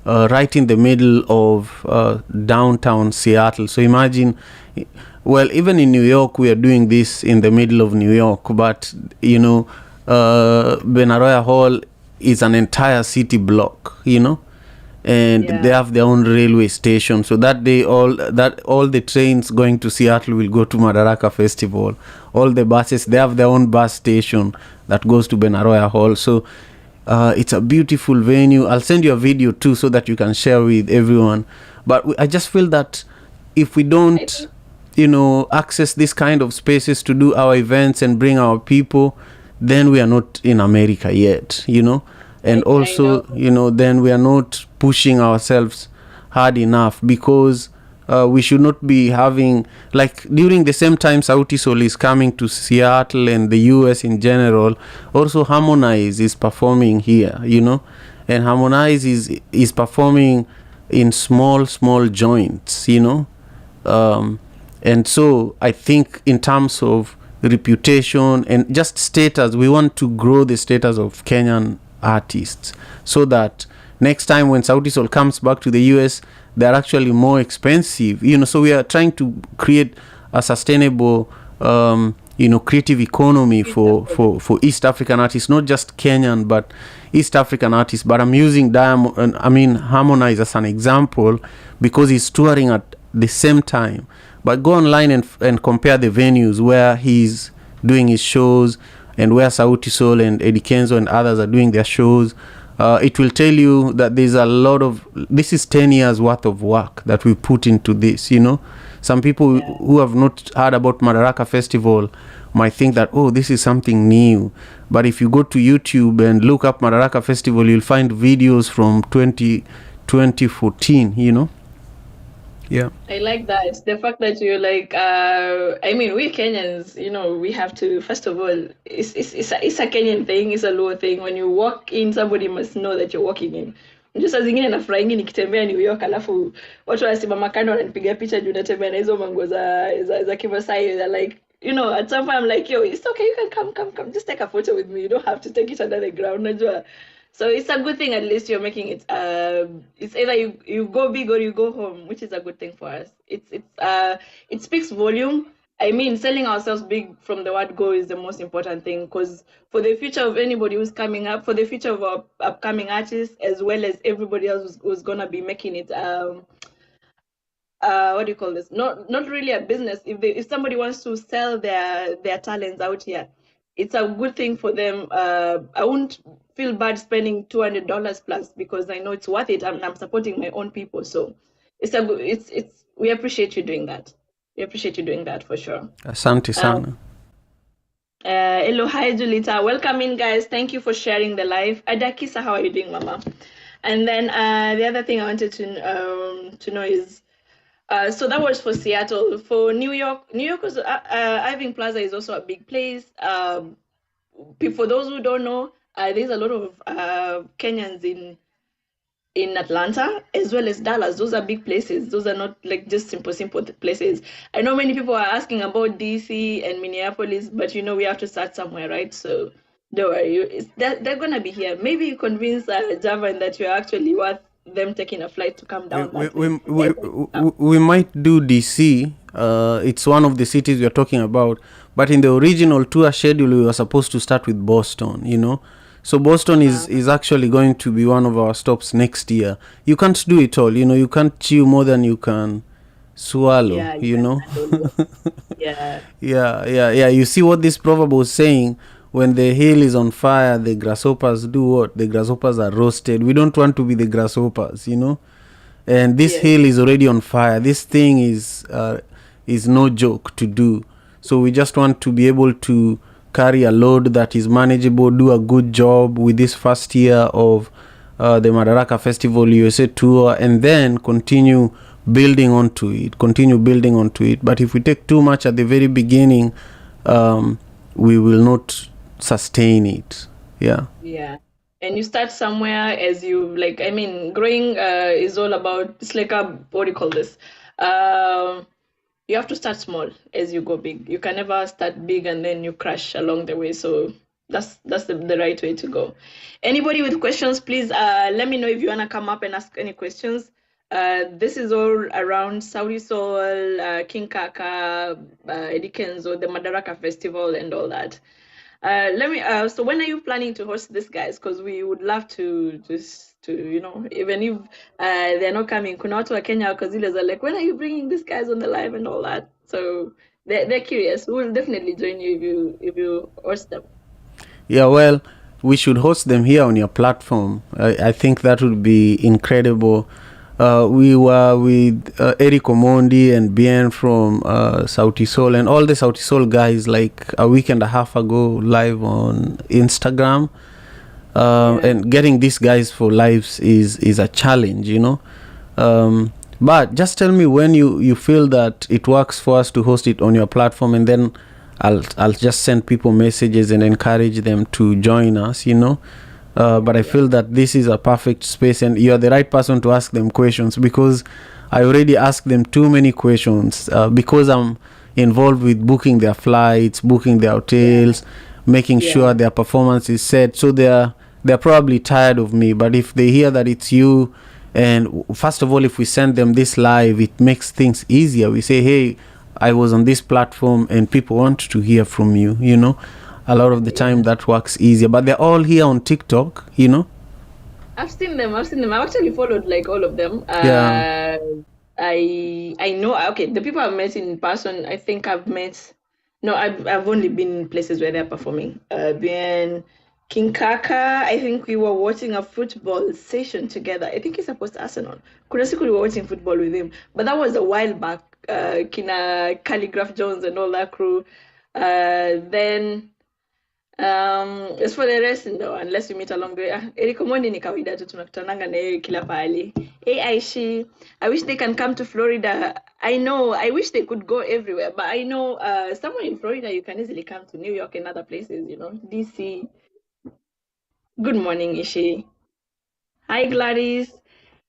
right in the middle of downtown Seattle. So imagine, well, even in New York, we are doing this in the middle of New York. But, Benaroya Hall is an entire city block, and they have their own railway station. So that day, all the trains going to Seattle will go to Madaraka Festival. All the buses, they have their own bus station that goes to Benaroya Hall. So it's a beautiful venue. I'll send you a video too so that you can share with everyone. But I just feel that if we don't, access this kind of spaces to do our events and bring our people, then we are not in America yet, And also, then we are not pushing ourselves hard enough, because we should not be having, like, during the same time Sauti Sol is coming to Seattle and the US in general, also Harmonize is performing here, and Harmonize is performing in small joints, and so I think in terms of reputation and just status, we want to grow the status of Kenyan artists, so that next time when Sauti Sol comes back to the US, they're actually more expensive, so we are trying to create a sustainable creative economy for East African artists, not just Kenyan but East African artists. But I'm using Harmonize as an example because he's touring at the same time. But go online and compare the venues where he's doing his shows and where Sauti Sol and Eddie Kenzo and others are doing their shows. It will tell you that there's a lot of, this is 10 years worth of work that we put into this, Some people who have not heard about Madaraka Festival might think that, this is something new. But if you go to YouTube and look up Madaraka Festival, you'll find videos from 2014, Yeah. I like that. The fact that you're like, we Kenyans, we have to, first of all, it's a Kenyan thing, it's a Luo thing. When you walk in, somebody must know that you're walking in. Ndio saa zingine nafurahingi nikitembea New York, alafu watu wanasimama kando wananipiga picha juu natembea na hizo mango za Kimasai. They're like, at some point I'm like, yo, it's okay, you can come, just take a photo with me. You don't have to take it under the ground, najua. So it's a good thing, at least you're making it. It's either you go big or you go home, which is a good thing for us. It speaks volume. Selling ourselves big from the word go is the most important thing, because for the future of anybody who's coming up, for the future of our upcoming artists, as well as everybody else who's gonna be making it, what do you call this? Not really a business. If somebody wants to sell their talents out here, it's a good thing for them. I won't feel bad spending $200 plus, because I know it's worth it. I'm supporting my own people, so we appreciate you doing that. We appreciate you doing that for sure. Asante sana. Hello, hi Julita. Welcome in, guys. Thank you for sharing the live. Adakisa, how are you doing, Mama? And then the other thing I wanted to know is, so that was for Seattle. For New York was, Irving Plaza is also a big place. For those who don't know, there's a lot of Kenyans in Atlanta as well as Dallas. Those are big places. Those are not like just simple places. I know many people are asking about DC and Minneapolis, but we have to start somewhere, right? So don't worry, they're gonna be here. Maybe you convince Javan that you're actually worth them taking a flight to come down. We might do DC. It's one of the cities we are talking about, but in the original tour schedule we were supposed to start with Boston, So Boston is actually going to be one of our stops next year. You can't do it all, you can't chew more than you can swallow, Yeah. You see what this proverb was saying? When the hill is on fire, the grasshoppers do what? The grasshoppers are roasted. We don't want to be the grasshoppers, And this hill is already on fire. This thing is no joke to do. So we just want to be able to carry a load that is manageable, do a good job with this first year of the Madaraka Festival USA tour, and then continue building onto it. But if we take too much at the very beginning, we will not sustain it. Yeah. and you start somewhere as you like. I mean, growing is all about. It's like a what do you call this? You have to start small as you go big. You can never start big and then you crash along the way. So that's the right way to go. Anybody with questions, please let me know if you wanna come up and ask any questions. This is all around Saudi Soul, King Kaka, Eddie Kenzo, the Madaraka Festival, and all that. Let me. So when are you planning to host this, guys? Because we would love to just to even if they're not coming. Kuna watu wa Kenya wako zile za like, when are you bringing these guys on the live and all that? So they're curious. We'll definitely join you if you host them. Yeah, well, we should host them here on your platform. I think that would be incredible. We were with Eric Omondi and Bien from Sauti Sol, and all the Sauti Sol guys like a week and a half ago live on Instagram. And getting these guys for lives is a challenge, but just tell me when you feel that it works for us to host it on your platform, and then I'll just send people messages and encourage them to join us, but I feel that this is a perfect space, and you're the right person to ask them questions, because I already asked them too many questions, because I'm involved with booking their flights, booking their hotels, making sure their performance is set. So they're probably tired of me, but if they hear that it's you, and first of all, if we send them this live, it makes things easier. We say, hey, I was on this platform and people want to hear from you, a lot of the time that works easier, but they're all here on TikTok, I've seen them. I've actually followed like all of them. Yeah. I know. Okay, the people I've met in person, I think I've only been in places where they're performing. Bien King Kaka, I think we were watching a football session together. I think he's supposed to Arsenal. Kuna siku we were watching football with him, but that was a while back. Kina Calligraph Jones and all that crew. Then as for the rest, no, unless we meet along the way. Eric Omondi ni kawaida tu tunakutananga na yeye kila pahali. Hey Aishi, I wish they can come to Florida. I know, I wish they could go everywhere, but I know somewhere in Florida you can easily come to New York and other places, DC. Good morning, Ishi. Hi, Gladys.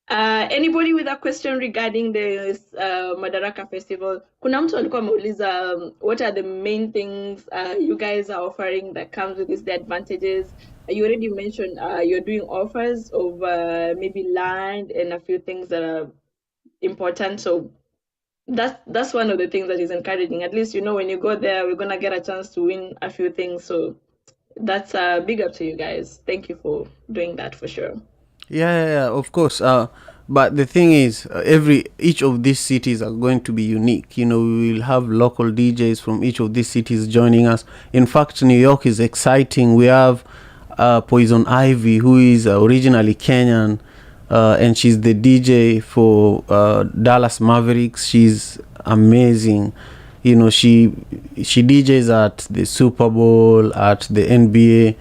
Anybody with a question regarding this Madaraka Festival? Kuna mtu alikuwa ameuliza what are the main things you guys are offering that comes with this, the advantages? You already mentioned you're doing offers of maybe land and a few things that are important. So that's one of the things that is encouraging. At least when you go there, we're gonna get a chance to win a few things. So that's big up to you guys. Thank you for doing that for sure. Yeah, of course. But the thing is, each of these cities are going to be unique. We will have local DJs from each of these cities joining us. In fact, New York is exciting. We have Poison Ivy, who is originally Kenyan, and she's the DJ for Dallas Mavericks. She's amazing. She DJs at the Super Bowl, at the NBA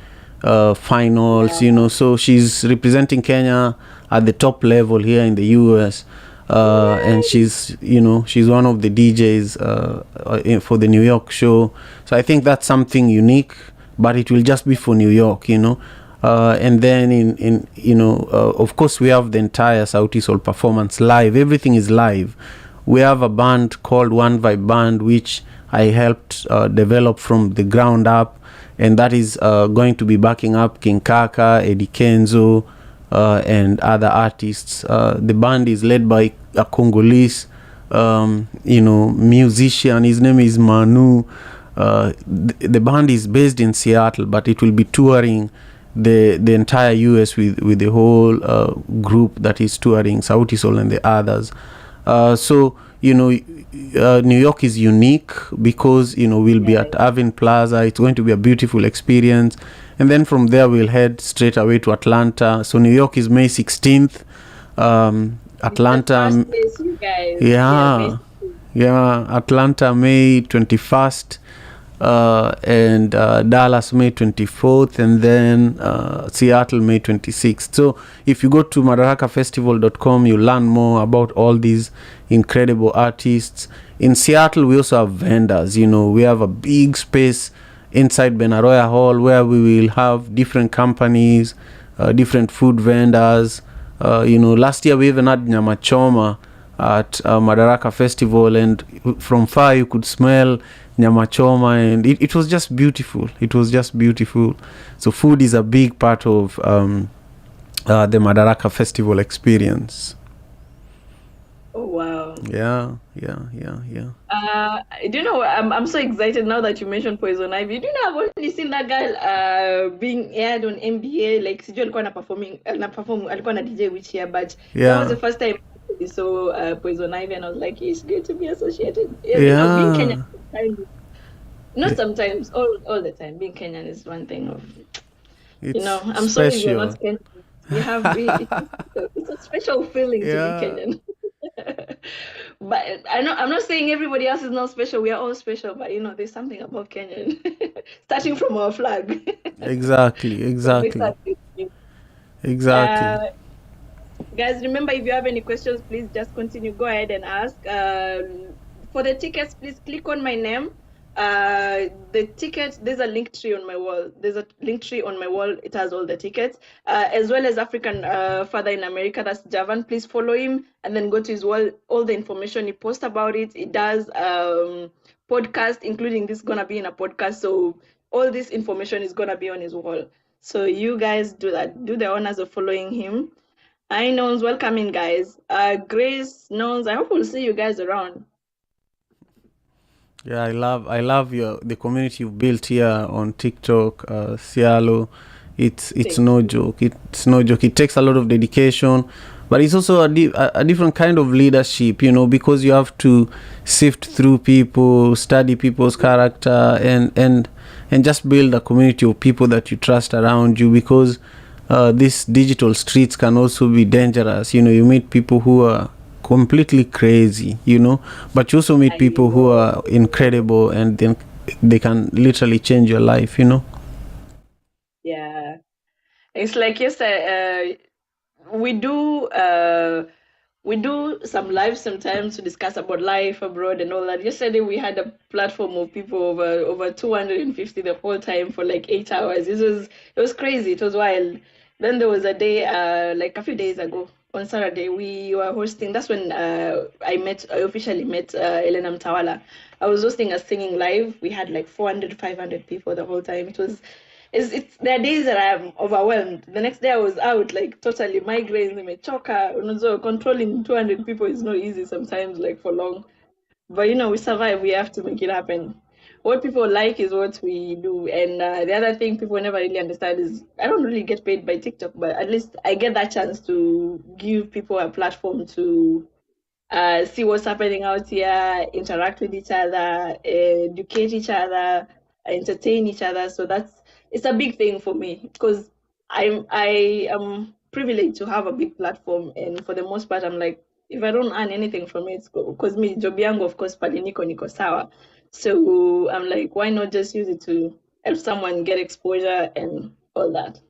finals, so she's representing Kenya at the top level here in the US, and she's one of the DJs for the New York show. So I think that's something unique, but it will just be for New York, and then of course we have the entire Sauti Sol performance live. Everything is live. We have a band called One Vibe Band, which I helped develop from the ground up, and that is going to be backing up King Kaka, Eddie Kenzo, and other artists. The band is led by a Congolese, musician. His name is Manu. The band is based in Seattle, but it will be touring the entire US with the whole group that is touring Sauti Sol and the others. So New York is unique because we'll be at Irving Plaza. It's going to be a beautiful experience, and then from there we'll head straight away to Atlanta. So New York is May 16th. Atlanta, you guys. Atlanta May 21st, and Dallas May 24th, and then Seattle May 26th. So if you go to madarakafestival.com, you learn more about all these incredible artists. In Seattle, we also have vendors. We have a big space inside Benaroya Hall where we will have different companies different food vendors. Last year we even had nyama choma at Madaraka Festival, and from far you could smell nyama choma, and it was just beautiful. It was just beautiful. So food is a big part of the Madaraka Festival experience. Oh wow. Yeah. Do you know I'm so excited now that you mentioned Poison Ivy. Do you know I've only seen that girl being aired on NBA, like sijui alikuwa alikuwa na DJ which year, but that was the first time I saw Poison Ivy, and I was like, it's good to be associated. Being Kenyan sometimes, not sometimes, all the time. Being Kenyan is one thing of I'm special. sorry you're not Kenyan. You have it's a special feeling to be Kenyan. But I'm not saying everybody else is not special. We are all special, but there's something about Kenyan, starting from our flag. Exactly. Guys, remember, if you have any questions, please just continue. Go ahead and ask. For the tickets, please click on my name. The tickets, there's a link tree on my wall. It has all the tickets, as well as African Father in America. That's Javan. Please follow him and then go to his wall. All the information he posts about it. It does podcast, including this gonna be in a podcast. So all this information is gonna be on his wall. So you guys do that. Do the honors of following him. Hi, Nons. Welcome in, guys. Grace, Nons. I hope we'll see you guys around. Yeah, I love the community you've built here on TikTok, Cialo. It's no joke. It's no joke. It takes a lot of dedication, but it's also a different kind of leadership, because you have to sift through people, study people's character, and just build a community of people that you trust around you, because these digital streets can also be dangerous. You meet people who are completely crazy, but you also meet people who are incredible, and then they can literally change your life. Yeah, it's like yesterday, we do some lives sometimes to discuss about life abroad and all that. Yesterday we had a platform of people over 250 the whole time for like 8 hours. It was crazy. It was wild. Then there was a day, like a few days ago, on Saturday, we were hosting. That's when I officially met Elena Mtawala. I was hosting a singing live. We had like 400, 500 people the whole time. There are days that I'm overwhelmed. The next day I was out, like totally migraines, nimechoka. So controlling 200 people is not easy sometimes, like for long. But we survive. We have to make it happen. What people like is what we do. And the other thing people never really understand is I don't really get paid by TikTok, but at least I get that chance to give people a platform to see what's happening out here, interact with each other, educate each other, entertain each other. So it's a big thing for me, because I am privileged to have a big platform, and for the most part I'm like, if I don't earn anything from it, because me job yangu of course pali niko sawa. So I'm like, why not just use it to help someone get exposure and all that.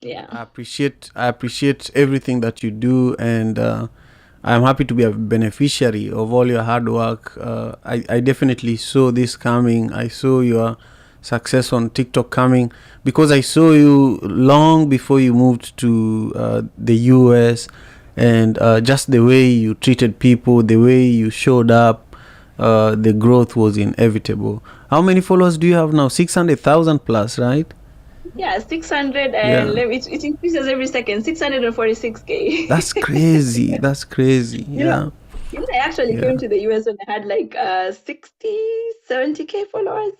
Yeah. I appreciate everything that you do, and I'm happy to be a beneficiary of all your hard work. I definitely saw this coming. I saw your success on TikTok coming, because I saw you long before you moved to the US, and just the way you treated people, the way you showed up, the growth was inevitable. How many followers do you have now? 600,000 plus, right? Yeah, 600, and it increases every second. 646K. That's crazy. That's crazy. I actually came to the US when I had like 60, 70K followers.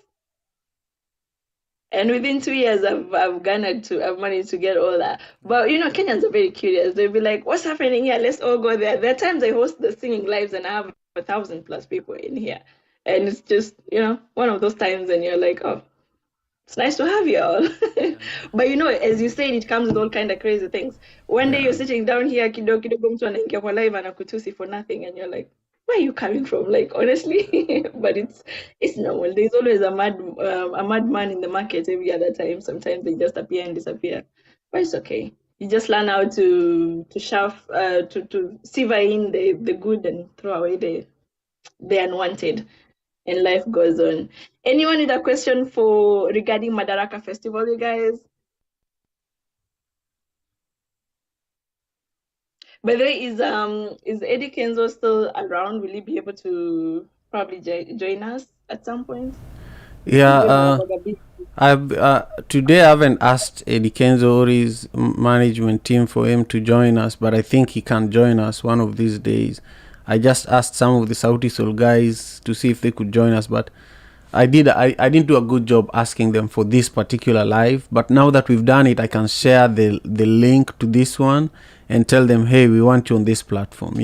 And within 2 years, I've managed to get all that. But Kenyans are very curious. They'll be like, "What's happening here? Let's all go there." There are times I host the singing lives and I have 1,000 plus people in here, and it's just one of those times, and you're like, "Oh, it's nice to have you all." But as you said, it comes with all kind of crazy things. One day you're sitting down here, kidogo mtu anaingia kwa live anakutusi for nothing, and you're like, where are you coming from? Like, honestly. But it's normal. There's always a madman in the market every other time. Sometimes they just appear and disappear, but it's okay. You just learn how to sieve in the good and throw away the unwanted, and life goes on. Anyone with a question regarding Madaraka Festival, you guys? By the way, is Eddie Kenzo still around? Will he be able to probably join us at some point? Yeah, today I haven't asked Eddie Kenzo or his management team for him to join us, but I think he can join us one of these days. I just asked some of the Sauti Soul guys to see if they could join us, but I didn't do a good job asking them for this particular live. But now that we've done it, I can share the link to this one and tell them, hey, we want you on this platform,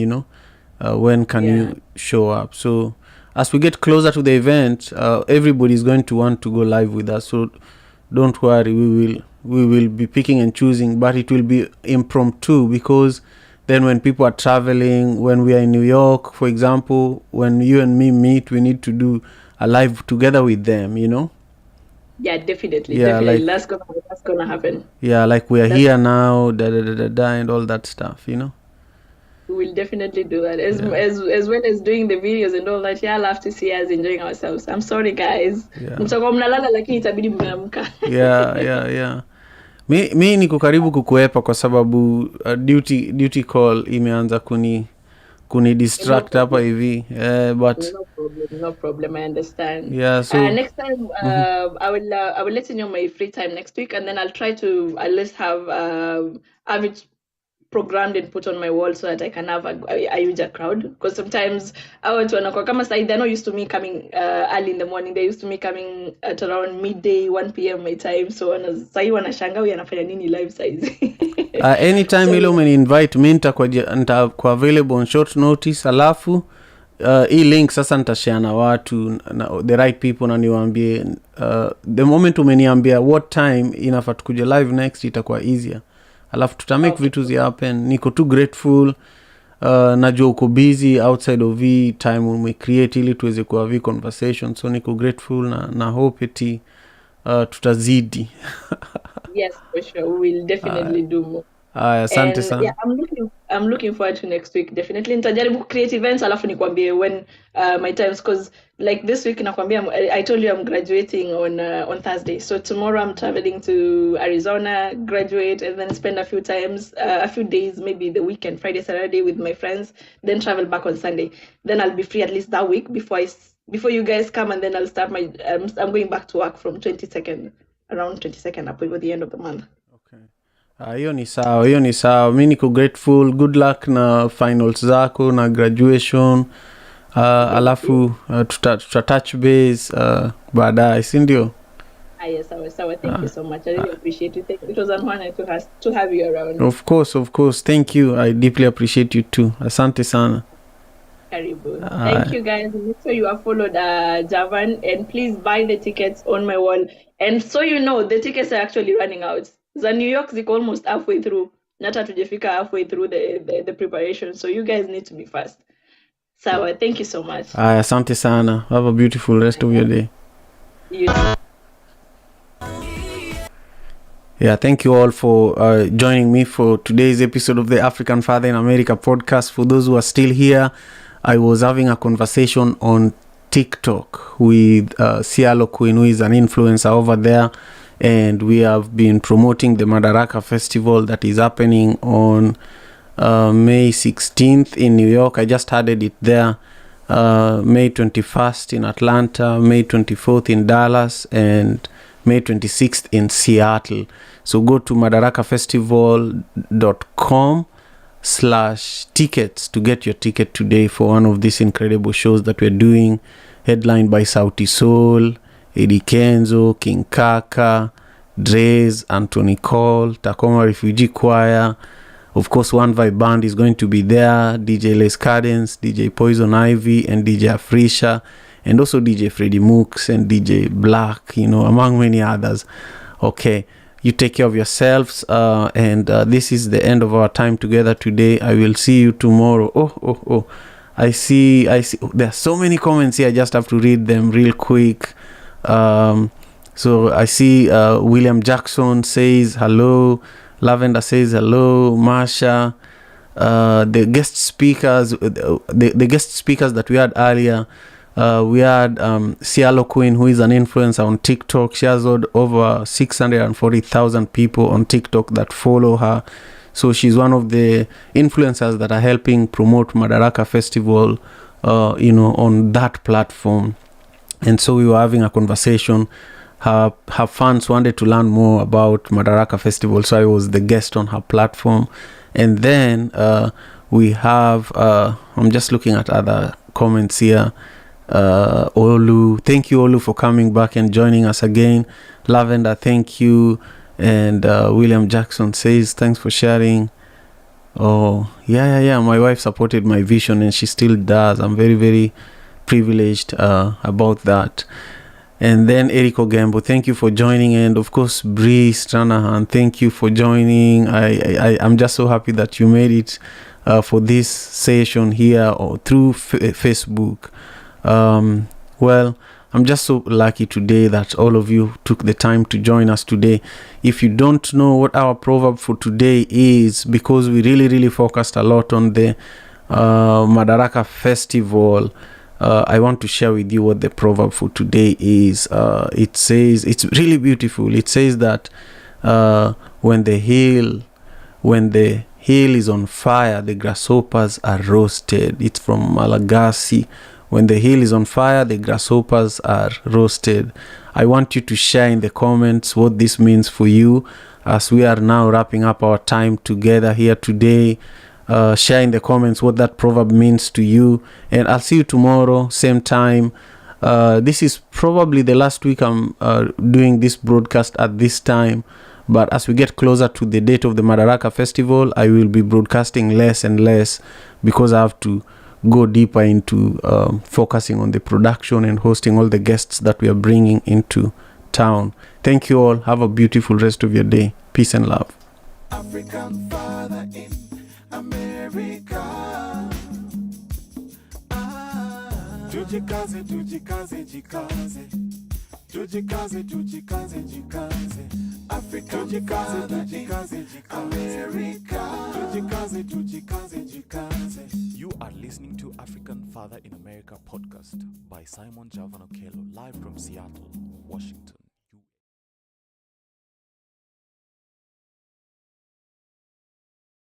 when can you show up? So as we get closer to the event, everybody is going to want to go live with us. So don't worry, we will be picking and choosing, but it will be impromptu, because then when people are traveling, when we are in New York, for example, when you and me meet, we need to do a live together with them, Yeah, definitely. Yeah, definitely. like- That's gonna happen. Yeah, like we are here now, and all that stuff, We will definitely do that. As well as doing the videos and all that. Yeah, I'll have to see us enjoying ourselves. I'm sorry, guys. Yeah. Mtakuwa mnalala lakini itabidi mmeamka. yeah. Mi niko karibu kukuepa kwa sababu duty call imeanza kuni distract hapa hivi, but No problem. I understand. yeah, so Next time, I will let you know my free time next week, and then I'll try to at least have it programmed and put on my wall so that I can have a huger crowd. Because sometimes I want to kama sahi, they're not used to me coming early in the morning. They're used to me coming at around midday, 1 p.m. my time. So sahi wanashanga huyu anafanya nini live size. anytime ile umeni-invite mi nitakuwa available on short notice, alafu hii link sasa nitashare na watu the right people, na niwaambie the moment umeniambia what time inafaa tukuje live next, itakuwa easier, alafu tutamake vitu zi happen. Niko too grateful, najua uko busy outside of hii time umecreate ili tuweze kuwa hii conversation, so niko grateful na hope eti tutazidi. Yes, for sure. We will definitely do more. Asante sana. Yeah, I'm looking forward to next week. Definitely nitajaribu create events, alafu nikwambie when my times, because like this week nakwambia I told you I'm graduating on Thursday. So tomorrow I'm traveling to Arizona, graduate, and then spend a few days, maybe the weekend, Friday, Saturday with my friends, then travel back on Sunday. Then I'll be free at least that week before you guys come, and then I'll start I'm going back to work from around 22nd up over the end of the month. Hiyo ni sawa. Mi niko grateful. Good luck na finals zako na graduation. Alafu tuta touch base baadaye, si ndio? Yes, sawa. Thank you so much. I really appreciate it. It was an honor to have you around. Of course. Thank you. I deeply appreciate you too. Asante sana. Karibu. Thank you, guys. Make sure you have followed Javan, and please buy the tickets on my wall. And so you know, the tickets are actually running out. The New York is almost halfway through. Nata tujafika halfway through the preparation. So you guys need to be fast. Sawa, thank you so much. Asante sana. Have a beautiful rest of your day. You too. Yeah, thank you all for joining me for today's episode of the African Father in America podcast. For those who are still here, I was having a conversation on TikTok with Cialo Queen, who is an influencer over there. And we have been promoting the Madaraka Festival that is happening on May 16th in New York. I just added it there. May 21st in Atlanta, May 24th in Dallas, and May 26th in Seattle. So go to madarakafestival.com/tickets to get your ticket today for one of these incredible shows that we're doing, headlined by Sauti Soul, Eddie Kenzo, King Kaka, Dre's, Anthony Cole, Tacoma Refugee Choir. Of course, One Vibe Band is going to be there, DJ Les Cadence, DJ Poison Ivy, and DJ Afrisha, and also DJ Freddie Mooks and DJ Black, among many others. Okay, you take care of yourselves, and this is the end of our time together today. I will see you tomorrow. Oh, I see. There are so many comments here. I just have to read them real quick. So I see William Jackson says hello, Lavender says hello, Marsha, the guest speakers that we had earlier, we had Cialo Queen, who is an influencer on TikTok. She has over 640,000 people on TikTok that follow her. So she's one of the influencers that are helping promote Madaraka Festival, on that platform. And so we were having a conversation. Her fans wanted to learn more about Madaraka Festival, so I was the guest on her platform. And then we have, I'm just looking at other comments here. Olu, thank you, Olu, for coming back and joining us again. Lavender, thank you. And William Jackson says, thanks for sharing. Oh, yeah. My wife supported my vision, and she still does. I'm very, very privileged about that. And then Eriko Gambo, thank you for joining. And of course, Bree Stranahan, thank you for joining. I'm just so happy that you made it for this session here or through Facebook. Well, I'm just so lucky today that all of you took the time to join us today. If you don't know what our proverb for today is, because we really focused a lot on the Madaraka Festival, I want to share with you what the proverb for today is. It says, it's really beautiful. It says that when the hill is on fire, the grasshoppers are roasted. It's from Malagasy. When the hill is on fire, the grasshoppers are roasted. I want you to share in the comments what this means for you as we are now wrapping up our time together here today. Share in the comments what that proverb means to you. And I'll see you tomorrow, same time. This is probably the last week I'm doing this broadcast at this time. But as we get closer to the date of the Madaraka Festival, I will be broadcasting less and less because I have to go deeper into focusing on the production and hosting all the guests that we are bringing into town. Thank you all. Have a beautiful rest of your day. Peace and love. African father in America. Tujikaze, tujikaze, jikaze. Tujikaze, tujikaze, jikaze. African father in America. Tujikaze, tujikaze, jikaze. You are listening to African Father in America podcast by Simon Javan Okello, live from Seattle, Washington.